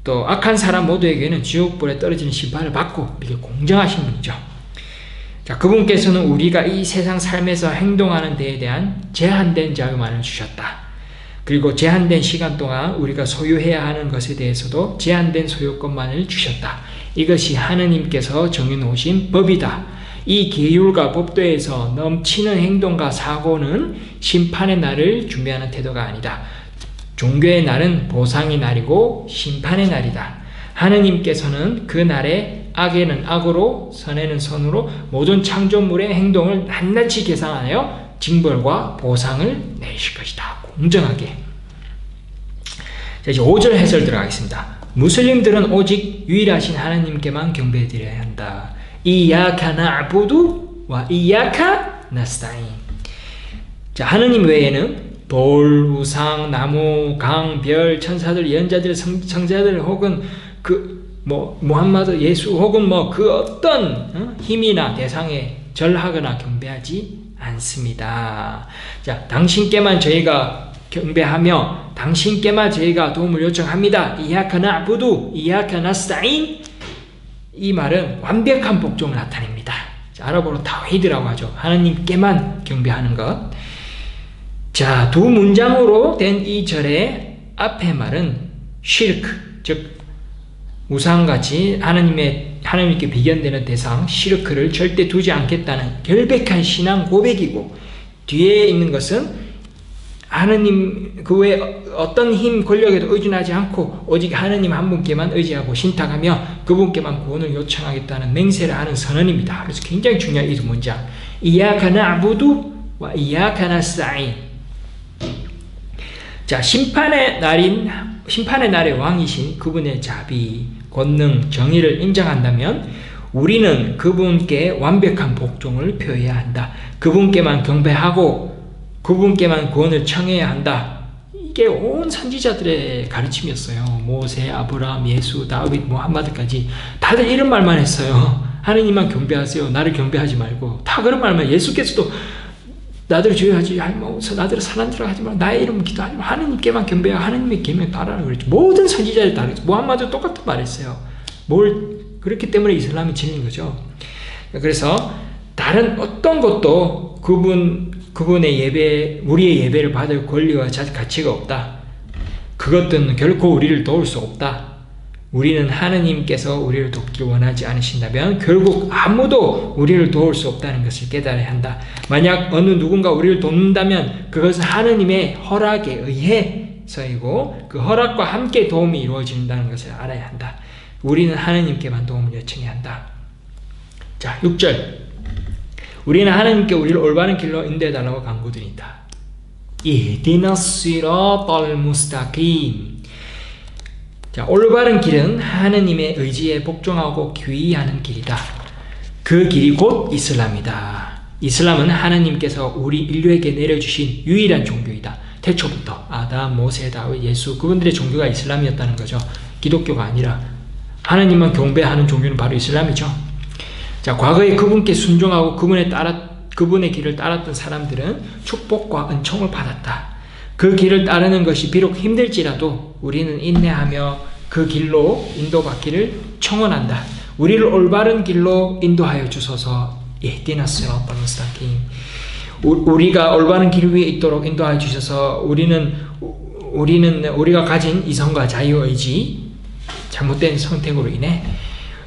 또 악한 사람 모두에게는 지옥불에 떨어지는 심판을 받고, 이게 공정하신 분이죠. 자, 그분께서는 우리가 이 세상 삶에서 행동하는 데에 대한 제한된 자유만을 주셨다. 그리고 제한된 시간 동안 우리가 소유해야 하는 것에 대해서도 제한된 소유권만을 주셨다. 이것이 하느님께서 정해놓으신 법이다. 이 계율과 법도에서 넘치는 행동과 사고는 심판의 날을 준비하는 태도가 아니다. 종교의 날은 보상의 날이고 심판의 날이다. 하느님께서는 그 날에 악에는 악으로 선에는 선으로 모든 창조물의 행동을 낱낱이 계산하여 징벌과 보상을 내실 것이다. 공정하게. 자, 이제 5절 해설 들어가겠습니다. 무슬림들은 오직 유일하신 하나님께만 경배드려야 한다. 이야카 나부두 와 이야카 나스타인. 자, 하느님 외에는 돌, 우상, 나무, 강, 별, 천사들, 예언자들, 성자들, 혹은 무함마드, 예수, 혹은 그 어떤 힘이나 대상에 절하거나 경배하지 않습니다. 자, 당신께만 저희가 경배하며 당신께만 저희가 도움을 요청합니다. 이야카 나부두, 이야카 나스타인. 이 말은 완벽한 복종을 나타냅니다. 아랍어로 타위드라고 하죠. 하나님께만 경배하는 것. 자, 두 문장으로 된 이 절의 앞의 말은 시르크, 즉 우상같이 하나님께 비견되는 대상 시르크를 절대 두지 않겠다는 결백한 신앙 고백이고, 뒤에 있는 것은 하느님 그 외에 어떤 힘 권력에도 의존하지 않고 오직 하느님 한 분께만 의지하고 신탁하며 그분께만 구원을 요청하겠다는 맹세를 하는 선언입니다. 그래서 굉장히 중요한 이 두 문장, 이야카 나부두 와 이야카 나스타인. 자, 심판의 날의 왕이신 그분의 자비, 권능, 정의를 인정한다면 우리는 그분께 완벽한 복종을 표해야 한다. 그분께만 경배하고 그분께만 구원을 청해야 한다. 이게 온 선지자들의 가르침이었어요. 모세, 아브라함, 예수, 다윗, 무함마드까지 다들 이런 말만 했어요. 하느님만 경배하세요. 나를 경배하지 말고. 다 그런 말만. 예수께서도 나들을 주의하지 말고, 나들을 사람 들어가지 말고, 나의 이름 기도하지 말고, 하느님께만 경배하고 하느님의 계명 따라라 그랬죠. 모든 선지자들 따르죠. 무함마드 똑같은 말했어요. 그렇기 때문에 이슬람이 진린 거죠. 그래서 다른 어떤 것도 그분의 예배, 우리의 예배를 받을 권리와 가치가 없다. 그것들은 결코 우리를 도울 수 없다. 우리는 하느님께서 우리를 돕길 원하지 않으신다면 결국 아무도 우리를 도울 수 없다는 것을 깨달아야 한다. 만약 어느 누군가 우리를 돕는다면 그것은 하느님의 허락에 의해서이고 그 허락과 함께 도움이 이루어진다는 것을 알아야 한다. 우리는 하느님께만 도움을 요청해야 한다. 자, 6절. 우리는 하나님께 우리를 올바른 길로 인도해달라고 간구드린다. 이디나스 시라탈 무스타킴. 자, 올바른 길은 하느님의 의지에 복종하고 귀의하는 길이다. 그 길이 곧 이슬람이다. 이슬람은 하느님께서 우리 인류에게 내려주신 유일한 종교이다. 태초부터 아담, 모세, 다윗, 예수 그분들의 종교가 이슬람이었다는 거죠. 기독교가 아니라 하느님만 경배하는 종교는 바로 이슬람이죠. 자, 과거에 그분께 순종하고 그분의 길을 따랐던 사람들은 축복과 은총을 받았다. 그 길을 따르는 것이 비록 힘들지라도 우리는 인내하며 그 길로 인도받기를 청원한다. 우리를 올바른 길로 인도하여 주소서. 이ህ디나 시라tal 무스타낌. 우리가 올바른 길 위에 있도록 인도하여 주셔서 우리가 가진 이성과 자유의지, 잘못된 선택으로 인해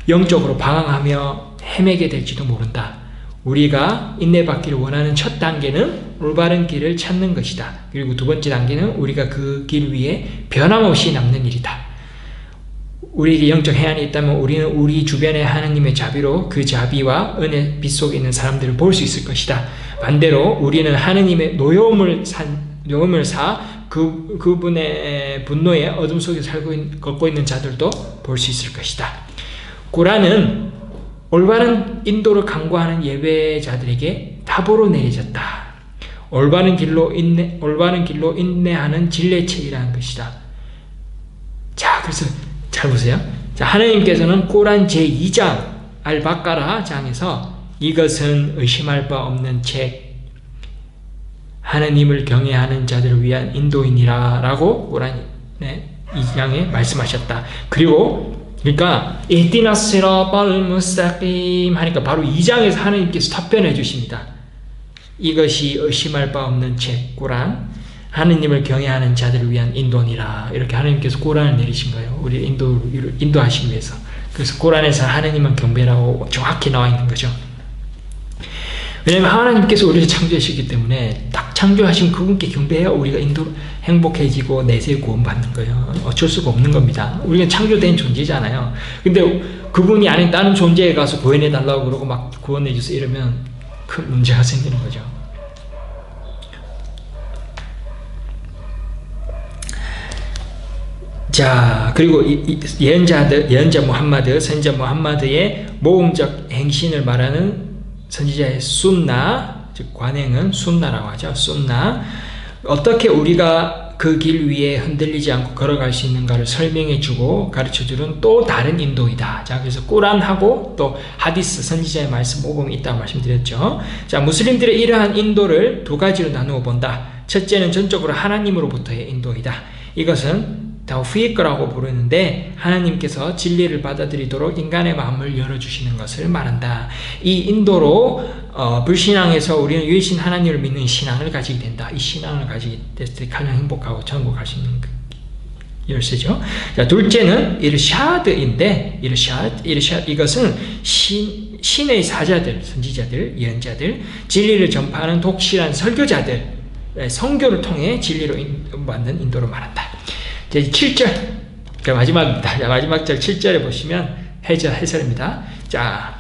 영적으로 방황하며 헤매게 될지도 모른다. 우리가 인내받기를 원하는 첫 단계는 올바른 길을 찾는 것이다. 그리고 두 번째 단계는 우리가 그 길 위에 변함없이 남는 일이다. 우리에게 영적 해안이 있다면 우리는 우리 주변의 하나님의 자비로 그 자비와 은혜 빛 속에 있는 사람들을 볼 수 있을 것이다. 반대로 우리는 하나님의 노여움을 사 그분의 분노의 어둠 속에 걷고 있는 자들도 볼 수 있을 것이다. 꾸란은 올바른 인도를 강구하는 예배자들에게 답으로 내려졌다. 올바른 길로 인내하는 진례책이라는 것이다. 자, 그래서 잘 보세요. 자, 하나님께서는 꾸란 제2장 알바까라 장에서 이것은 의심할 바 없는 책, 하나님을 경외하는 자들을 위한 인도이니라 라고 꾸란 2장에 말씀하셨다. 그러니까 이ህ디나 시라tal 무스타낌 하니까 바로 2장에서 하나님께서 답변해 주십니다. 이것이 의심할 바 없는 책, 꾸란, 하느님을 경외하는 자들을 위한 인도니라. 이렇게 하나님께서 꾸란을 내리신 거예요. 우리 인도하시기 위해서. 그래서 꾸란에서 하느님은 경배라고 정확히 나와 있는 거죠. 왜냐하면 하나님께서 우리를 창조하셨기 때문에 딱 창조하신 그분께 경배해야 우리가 행복해지고 내세에 구원받는 거예요. 어쩔 수가 없는 겁니다. 우리가 창조된 존재잖아요. 근데 그분이 아닌 다른 존재에 가서 구원해달라고 그러고 막 구원해주세요 이러면 큰 문제가 생기는 거죠. 자, 그리고 예언자 무함마드, 선지자 무함마드의 모범적 행신을 말하는 선지자의 순나, 즉 관행은 순나라고 하죠. 순나. 어떻게 우리가 그 길 위에 흔들리지 않고 걸어갈 수 있는가를 설명해주고 가르쳐주는 또 다른 인도이다. 자, 그래서 꾸란하고 또 하디스, 선지자의 말씀 모범이 있다고 말씀드렸죠. 자, 무슬림들의 이러한 인도를 두 가지로 나누어 본다. 첫째는 전적으로 하나님으로부터의 인도이다. 이것은 타우피크라고 부르는데 하나님께서 진리를 받아들이도록 인간의 마음을 열어주시는 것을 말한다. 이 인도로 불신앙에서 우리는 유일신 하나님을 믿는 신앙을 가지게 된다. 이 신앙을 가지게 됐을 때 가장 행복하고 천국 갈 수 있는 열쇠죠. 자, 둘째는 이르샤드인데 이르샤드 이것은 신의 사자들, 선지자들, 예언자들, 진리를 전파하는 독실한 설교자들, 선교를 통해 진리로 받는 인도를 말한다. 7절, 마지막입니다. 마지막 절 7절에 보시면 해설입니다. 자,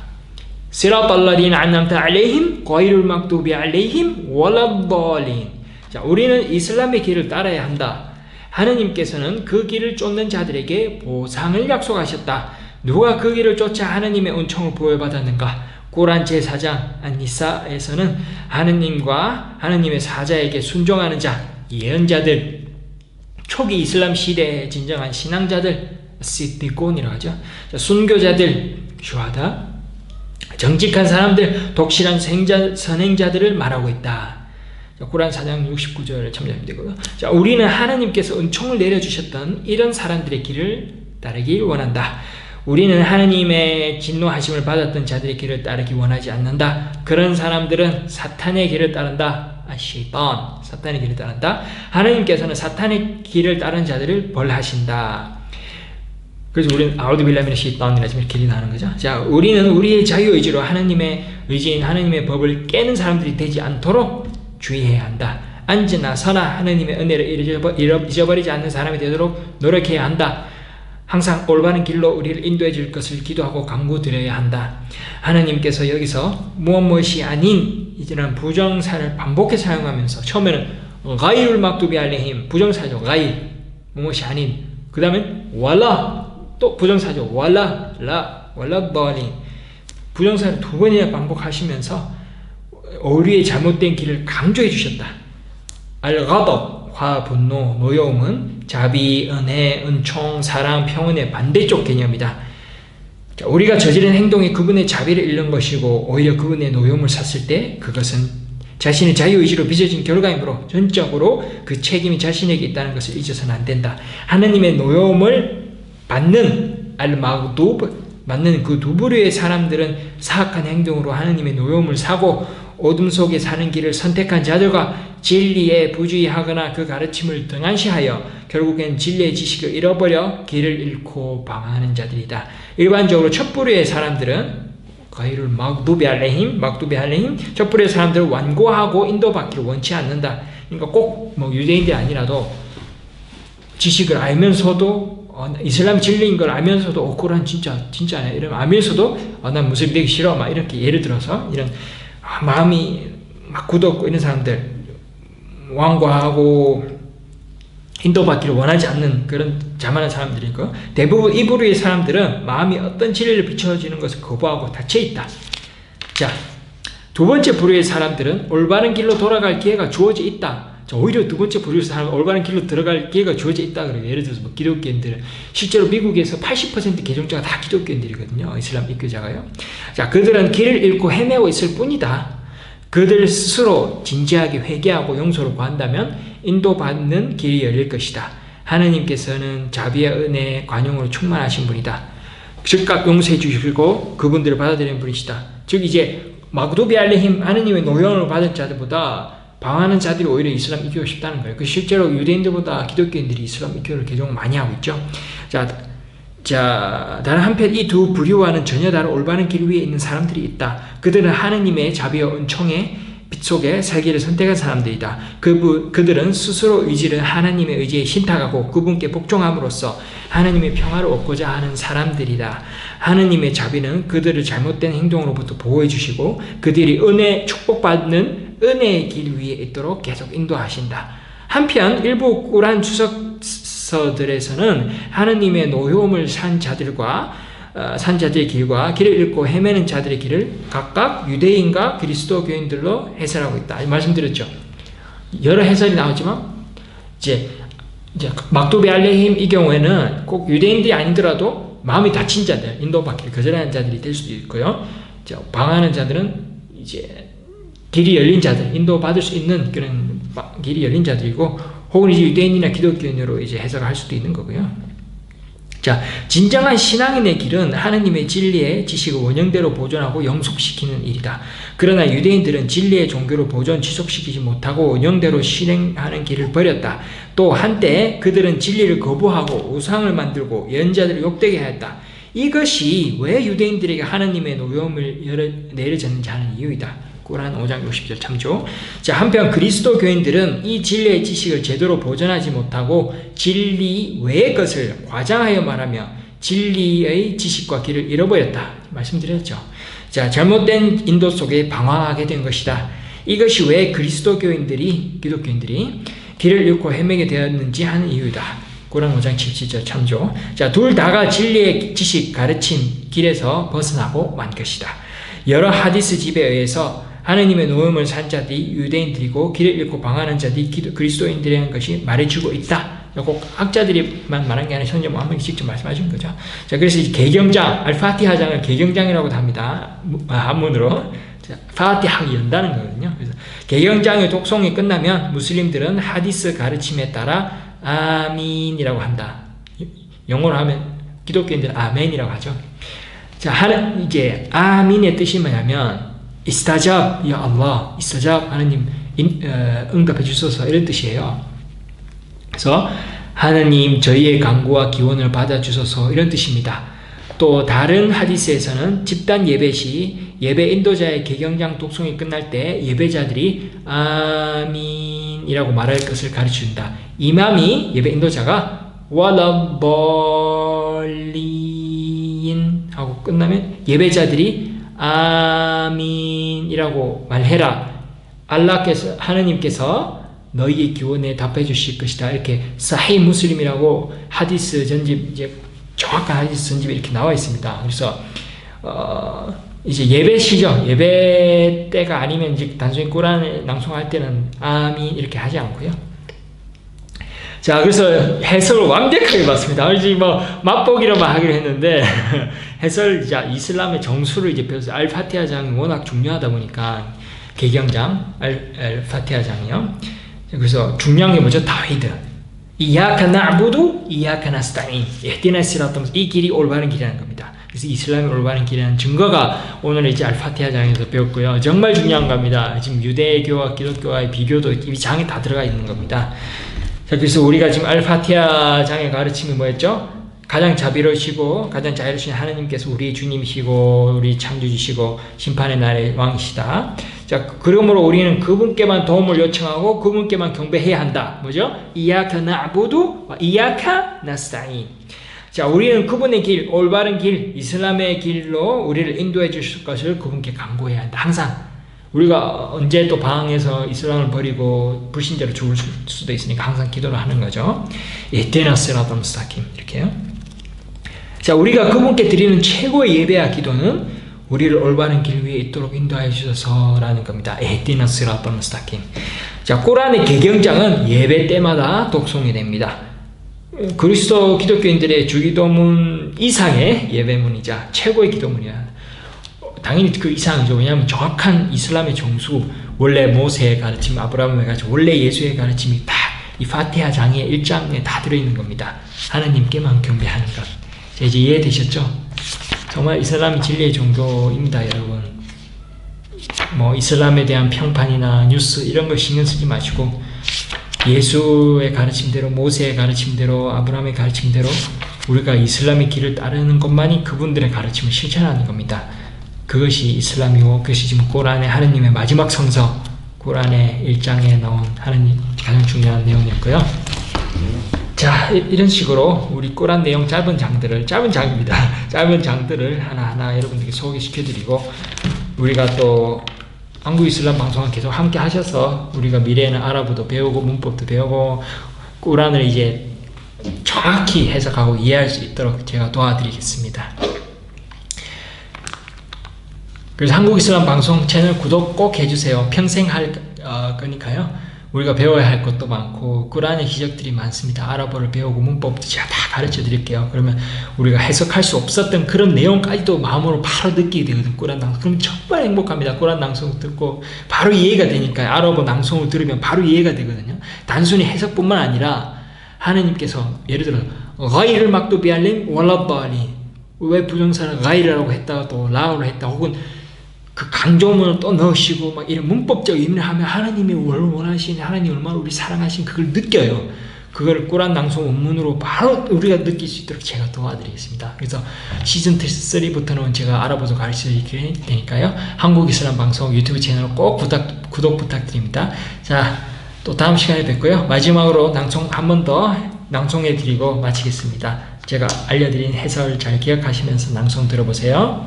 시라tal 라디나 안'암타 알레이힘 가이룰 막두비 알레이힘 월라달린. 자, 우리는 이슬람의 길을 따라야 한다. 하느님께서는 그 길을 쫓는 자들에게 보상을 약속하셨다. 누가 그 길을 쫓아 하느님의 은총을 부여받았는가? 꾸란 제4장 안니사에서는 하느님과 하느님의 사자에게 순종하는 자, 예언자들, 초기 이슬람 시대의 진정한 신앙자들, 시디콘이라고 하죠. 순교자들, 슈하다, 정직한 사람들, 독실한 선행자들을 말하고 있다. 꾸란 4장 69절을 참조하면 되고요. 자, 우리는 하나님께서 은총을 내려주셨던 이런 사람들의 길을 따르길 원한다. 우리는 하나님의 진노하심을 받았던 자들의 길을 따르기 원하지 않는다. 그런 사람들은 사탄의 길을 따른다. 사탄의 길을 따른다. 하나님께서는 사탄의 길을 따른 자들을 벌하신다. 그래서 우리는 아우드 빌라미는 시탄이라 지금 길이 나는 거죠. 자, 우리는 우리의 자유의지로 하나님의 의지인 하나님의 법을 깨는 사람들이 되지 않도록 주의해야 한다. 앉으나 서나 하나님의 은혜를 잊어버리지 않는 사람이 되도록 노력해야 한다. 항상 올바른 길로 우리를 인도해 줄 것을 기도하고 간구드려야 한다. 하나님께서 여기서 무엇이 아닌 이제는 부정사를 반복해 사용하면서 처음에는 가이룰 막두비 알레힘 부정사죠. 가이 무엇이 아닌, 그 다음에 왈라 또 부정사죠. 왈라 버린 부정사를 두 번이나 반복하시면서 우리의 잘못된 길을 강조해 주셨다. 알가덥 화, 분노, 노여움은 자비, 은혜, 은총, 사랑, 평온의 반대쪽 개념이다. 자, 우리가 저지른 행동이 그분의 자비를 잃는 것이고 오히려 그분의 노여움을 샀을 때 그것은 자신의 자유의지로 빚어진 결과이므로 전적으로 그 책임이 자신에게 있다는 것을 잊어서는 안 된다. 하느님의 노여움을 받는 알마그두브, 맞는 그 두 부류의 사람들은 사악한 행동으로 하느님의 노여움을 사고 어둠 속에 사는 길을 선택한 자들과 진리에 부주의하거나 그 가르침을 등한시하여 결국엔 진리의 지식을 잃어버려 길을 잃고 방황하는 자들이다. 일반적으로 첫 부류의 사람들은 가이를 막두비 알레힘, 첫 부류의 사람들은 완고하고 인도받기를 원치 않는다. 그러니까 꼭 뭐 유대인들이 아니라도 지식을 알면서도 이슬람 진리인 걸 알면서도 코란 진짜네 이러면 알면서도 난 무슬림 되기 싫어 막 이렇게 예를 들어서 이런 마음이 막 굳었고 이런 사람들, 완고하고 인도받기를 원하지 않는 그런 자만한 사람들이고, 대부분 이 부류의 사람들은 마음이 어떤 진리를 비춰지는 것을 거부하고 닫혀있다. 자, 두 번째 부류의 사람들은 올바른 길로 돌아갈 기회가 주어져 있다. 오히려 두 번째 부류의 사람은 올바른 길로 들어갈 기회가 주어져 있다. 그래요. 예를 들어서 뭐 기독교인들은 실제로 미국에서 80% 개종자가 다 기독교인들이거든요. 이슬람 입교자가요. 자, 그들은 길을 잃고 헤매고 있을 뿐이다. 그들 스스로 진지하게 회개하고 용서를 구한다면 인도받는 길이 열릴 것이다. 하느님께서는 자비와 은혜, 관용으로 충만하신 분이다. 즉각 용서해 주시고 그분들을 받아들이는 분이시다. 즉 이제 마그두비 알레힘, 하느님의 노여움을 받은 자들보다 방황하는 자들이 오히려 이슬람 입교가 쉽다는 거예요. 실제로 유대인들보다 기독교인들이 이슬람 입교를 개종을 많이 하고 있죠. 자, 다른 한편 이 두 부류와는 전혀 다른 올바른 길 위에 있는 사람들이 있다. 그들은 하느님의 자비와 은총의 빛 속에 살기를 선택한 사람들이다. 그들은 스스로 의지를 하나님의 의지에 신탁하고 그분께 복종함으로써 하나님의 평화를 얻고자 하는 사람들이다. 하나님의 자비는 그들을 잘못된 행동으로부터 보호해 주시고 그들이 축복받는 은혜의 길 위에 있도록 계속 인도하신다. 한편 일부 꾸란 주석서들에서는 하느님의 노여움을 산 자들의 길과 길을 잃고 헤매는 자들의 길을 각각 유대인과 그리스도교인들로 해설하고 있다. 말씀드렸죠. 여러 해설이 나오지만 이제 막두비 알레힘 이 경우에는 꼭 유대인들이 아니더라도 마음이 닫힌 자들, 인도받기를 거절하는 자들이 될 수도 있고요. 방황하는 자들은 이제 길이 열린 자들, 인도받을 수 있는 그런 길이 열린 자들이고, 혹은 이제 유대인이나 기독교인으로 이제 해석을 할 수도 있는 거고요. 자, 진정한 신앙인의 길은 하느님의 진리의 지식을 원형대로 보존하고 영속시키는 일이다. 그러나 유대인들은 진리의 종교를 보존, 지속시키지 못하고 원형대로 실행하는 길을 버렸다. 또 한때 그들은 진리를 거부하고 우상을 만들고 예언자들을 욕되게 하였다. 이것이 왜 유대인들에게 하느님의 노여움을 내려졌는지 하는 이유이다. 꾸란 5장 60절 참조. 자, 한편 그리스도 교인들은 이 진리의 지식을 제대로 보존하지 못하고 진리 외의 것을 과장하여 말하며 진리의 지식과 길을 잃어버렸다. 말씀드렸죠. 자, 잘못된 인도 속에 방황하게 된 것이다. 이것이 왜 기독교인들이 길을 잃고 헤매게 되었는지 하는 이유이다. 꾸란 5장 77절 참조. 자, 둘 다가 진리의 지식, 가르침, 길에서 벗어나고 만 것이다. 여러 하디스 집에 의해서 하느님의 노여움을 산 자들이 유대인들이고 길을 잃고 방황하는 자들이 그리스도인들이라는 것이 말해주고 있다. 꼭 학자들이만 말한 게 아니라 현재 무함mad이 직접 말씀하신 거죠. 자, 그래서 이 개경장, 알파티하장을 개경장이라고 합니다. 한문으로. 파티하가 연다는 거거든요. 그래서 개경장의 독송이 끝나면 무슬림들은 하디스 가르침에 따라 아민이라고 한다. 영어로 하면 기독교인들은 아멘이라고 하죠. 자, 이제 아민의 뜻이 뭐냐면 이스타잡, 야 알라, 이스타잡, 하느님 응답해 주소서, 이런 뜻이에요. 그래서 하느님 저희의 간구와 기원을 받아 주소서, 이런 뜻입니다. 또 다른 하디스에서는 집단 예배 시 예배 인도자의 개경장 독송이 끝날 때 예배자들이 아민이라고 말할 것을 가르쳐준다. 이맘이 예배 인도자가 왈라벌린 하고 끝나면 예배자들이 아민이라고 말해라. 하느님께서 너희의 기원에 답해 주실 것이다. 이렇게 사히 무슬림이라고 하디스 전집, 이제 정확한 하디스 전집이 이렇게 나와 있습니다. 그래서 이제 예배 시죠. 예배 때가 아니면 이제 단순히 꾸란을 낭송할 때는 아민 이렇게 하지 않고요. 자, 그래서 해석을 완벽하게 봤습니다. 이제 뭐 맛보기로만 하기로 했는데 해설, 이제 이슬람의 정수를 이제 배워서 알파티하장이 워낙 중요하다 보니까 개경장, 알파티하장이요. 그래서 중요한 게 뭐죠? 타위드. 이야카 나부두, 이야카 나스타인. 에디나 시라톰. 이 길이 올바른 길이라는 겁니다. 그래서 이슬람이 올바른 길이라는 증거가 오늘 이제 알파티하장에서 배웠고요. 정말 중요한 겁니다. 지금 유대교와 기독교와의 비교도 이 장에 다 들어가 있는 겁니다. 자, 그래서 우리가 지금 알파티하장의 가르침이 뭐였죠? 가장 자비로우시고 가장 자유로우신 하나님께서 우리의 주님이시고 우리 창조주시고 심판의 날의 왕이시다. 자, 그러므로 우리는 그분께만 도움을 요청하고 그분께만 경배해야 한다. 뭐죠? 이야카 나부두 와 이야카 나스타인. 자, 우리는 그분의 길, 올바른 길, 이슬람의 길로 우리를 인도해 주실 것을 그분께 간구해야 한다. 항상 우리가 언제 또 방황해서 이슬람을 버리고 불신자로 죽을 수도 있으니까 항상 기도를 하는 거죠. 이hte나 시라톰 무스타킴 이렇게요. 자, 우리가 그분께 드리는 최고의 예배와 기도는 우리를 올바른 길 위에 있도록 인도하여 주셔서라는 겁니다. 이hte나 시라톰 무스타킴. 자, 꾸란의 개경장은 예배 때마다 독송이 됩니다. 그리스도 기독교인들의 주기도문 이상의 예배문이자 최고의 기도문이야. 당연히 그 이상이죠. 왜냐하면 정확한 이슬람의 정수, 원래 모세의 가르침, 아브라함의 가르침, 원래 예수의 가르침이 다 이 파티하 장의 1장에 다 들어있는 겁니다. 하나님께만 경배하는 것. 자, 이제 이해되셨죠? 정말 이슬람이 진리의 정도입니다, 여러분. 뭐 이슬람에 대한 평판이나 뉴스 이런 걸 신경 쓰지 마시고 예수의 가르침대로, 모세의 가르침대로, 아브라함의 가르침대로 우리가 이슬람의 길을 따르는 것만이 그분들의 가르침을 실천하는 겁니다. 그것이 이슬람이고 그것이 지금 꾸란의 하느님의 마지막 성서 꾸란의 1장에 나온 하느님 가장 중요한 내용이었고요. 자, 이런 식으로 우리 꾸란 내용 짧은 장들을 하나하나 여러분들께 소개시켜드리고 우리가 또 한국 이슬람 방송을 계속 함께 하셔서 우리가 미래에는 아랍어도 배우고 문법도 배우고 꾸란을 이제 정확히 해석하고 이해할 수 있도록 제가 도와드리겠습니다. 그래서 한국 이슬람 방송 채널 구독 꼭 해주세요. 평생 할 거니까요. 우리가 배워야 할 것도 많고 꾸란의 기적들이 많습니다. 아랍어를 배우고 문법도 제가 다 가르쳐 드릴게요. 그러면 우리가 해석할 수 없었던 그런 내용까지도 마음으로 바로 느끼게 되거든요. 꾸란 낭송. 그럼 정말 행복합니다. 꾸란 낭송 듣고 바로 이해가 되니까요. 아랍어 낭송을 들으면 바로 이해가 되거든요. 단순히 해석뿐만 아니라 하느님께서 예를 들어 가이를 막두비 알림 월라바리 왜 부정사를 가이라고 했다가 또 라우를 했다 혹은 그 강조문을 또 넣으시고 막 이런 문법적 의미를 하면 하나님이 원하시는 하나님 얼마나 우리 사랑하신 그걸 느껴요. 그걸 꾸란 낭송 원문으로 바로 우리가 느낄 수 있도록 제가 도와드리겠습니다. 그래서 시즌 3부터는 제가 아랍어도 가르쳐 드릴 테니까요. 한국 이슬람 방송 유튜브 채널 꼭 구독 부탁드립니다. 자, 또 다음 시간에 뵙고요. 마지막으로 낭송 한 번 더 낭송해 드리고 마치겠습니다. 제가 알려드린 해설 잘 기억하시면서 낭송 들어보세요.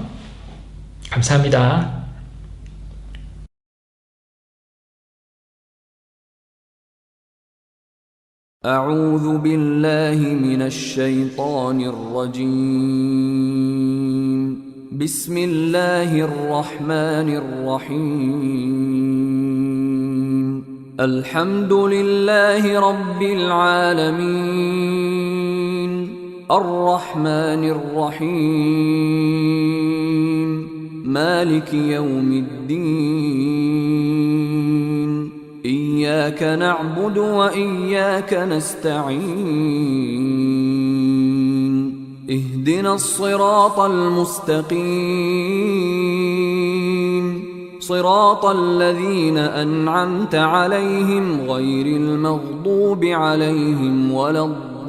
감사합니다. أعوذ بالله من الشيطان الرجيم بسم الله الرحمن الرحيم الحمد لله رب العالمين الرحمن الرحيم مالك يوم الدين إياك نعبد وإياك نستعين اهدنا الصراط المستقيم صراط الذين أنعمت عليهم غير المغضوب عليهم ولا الضالين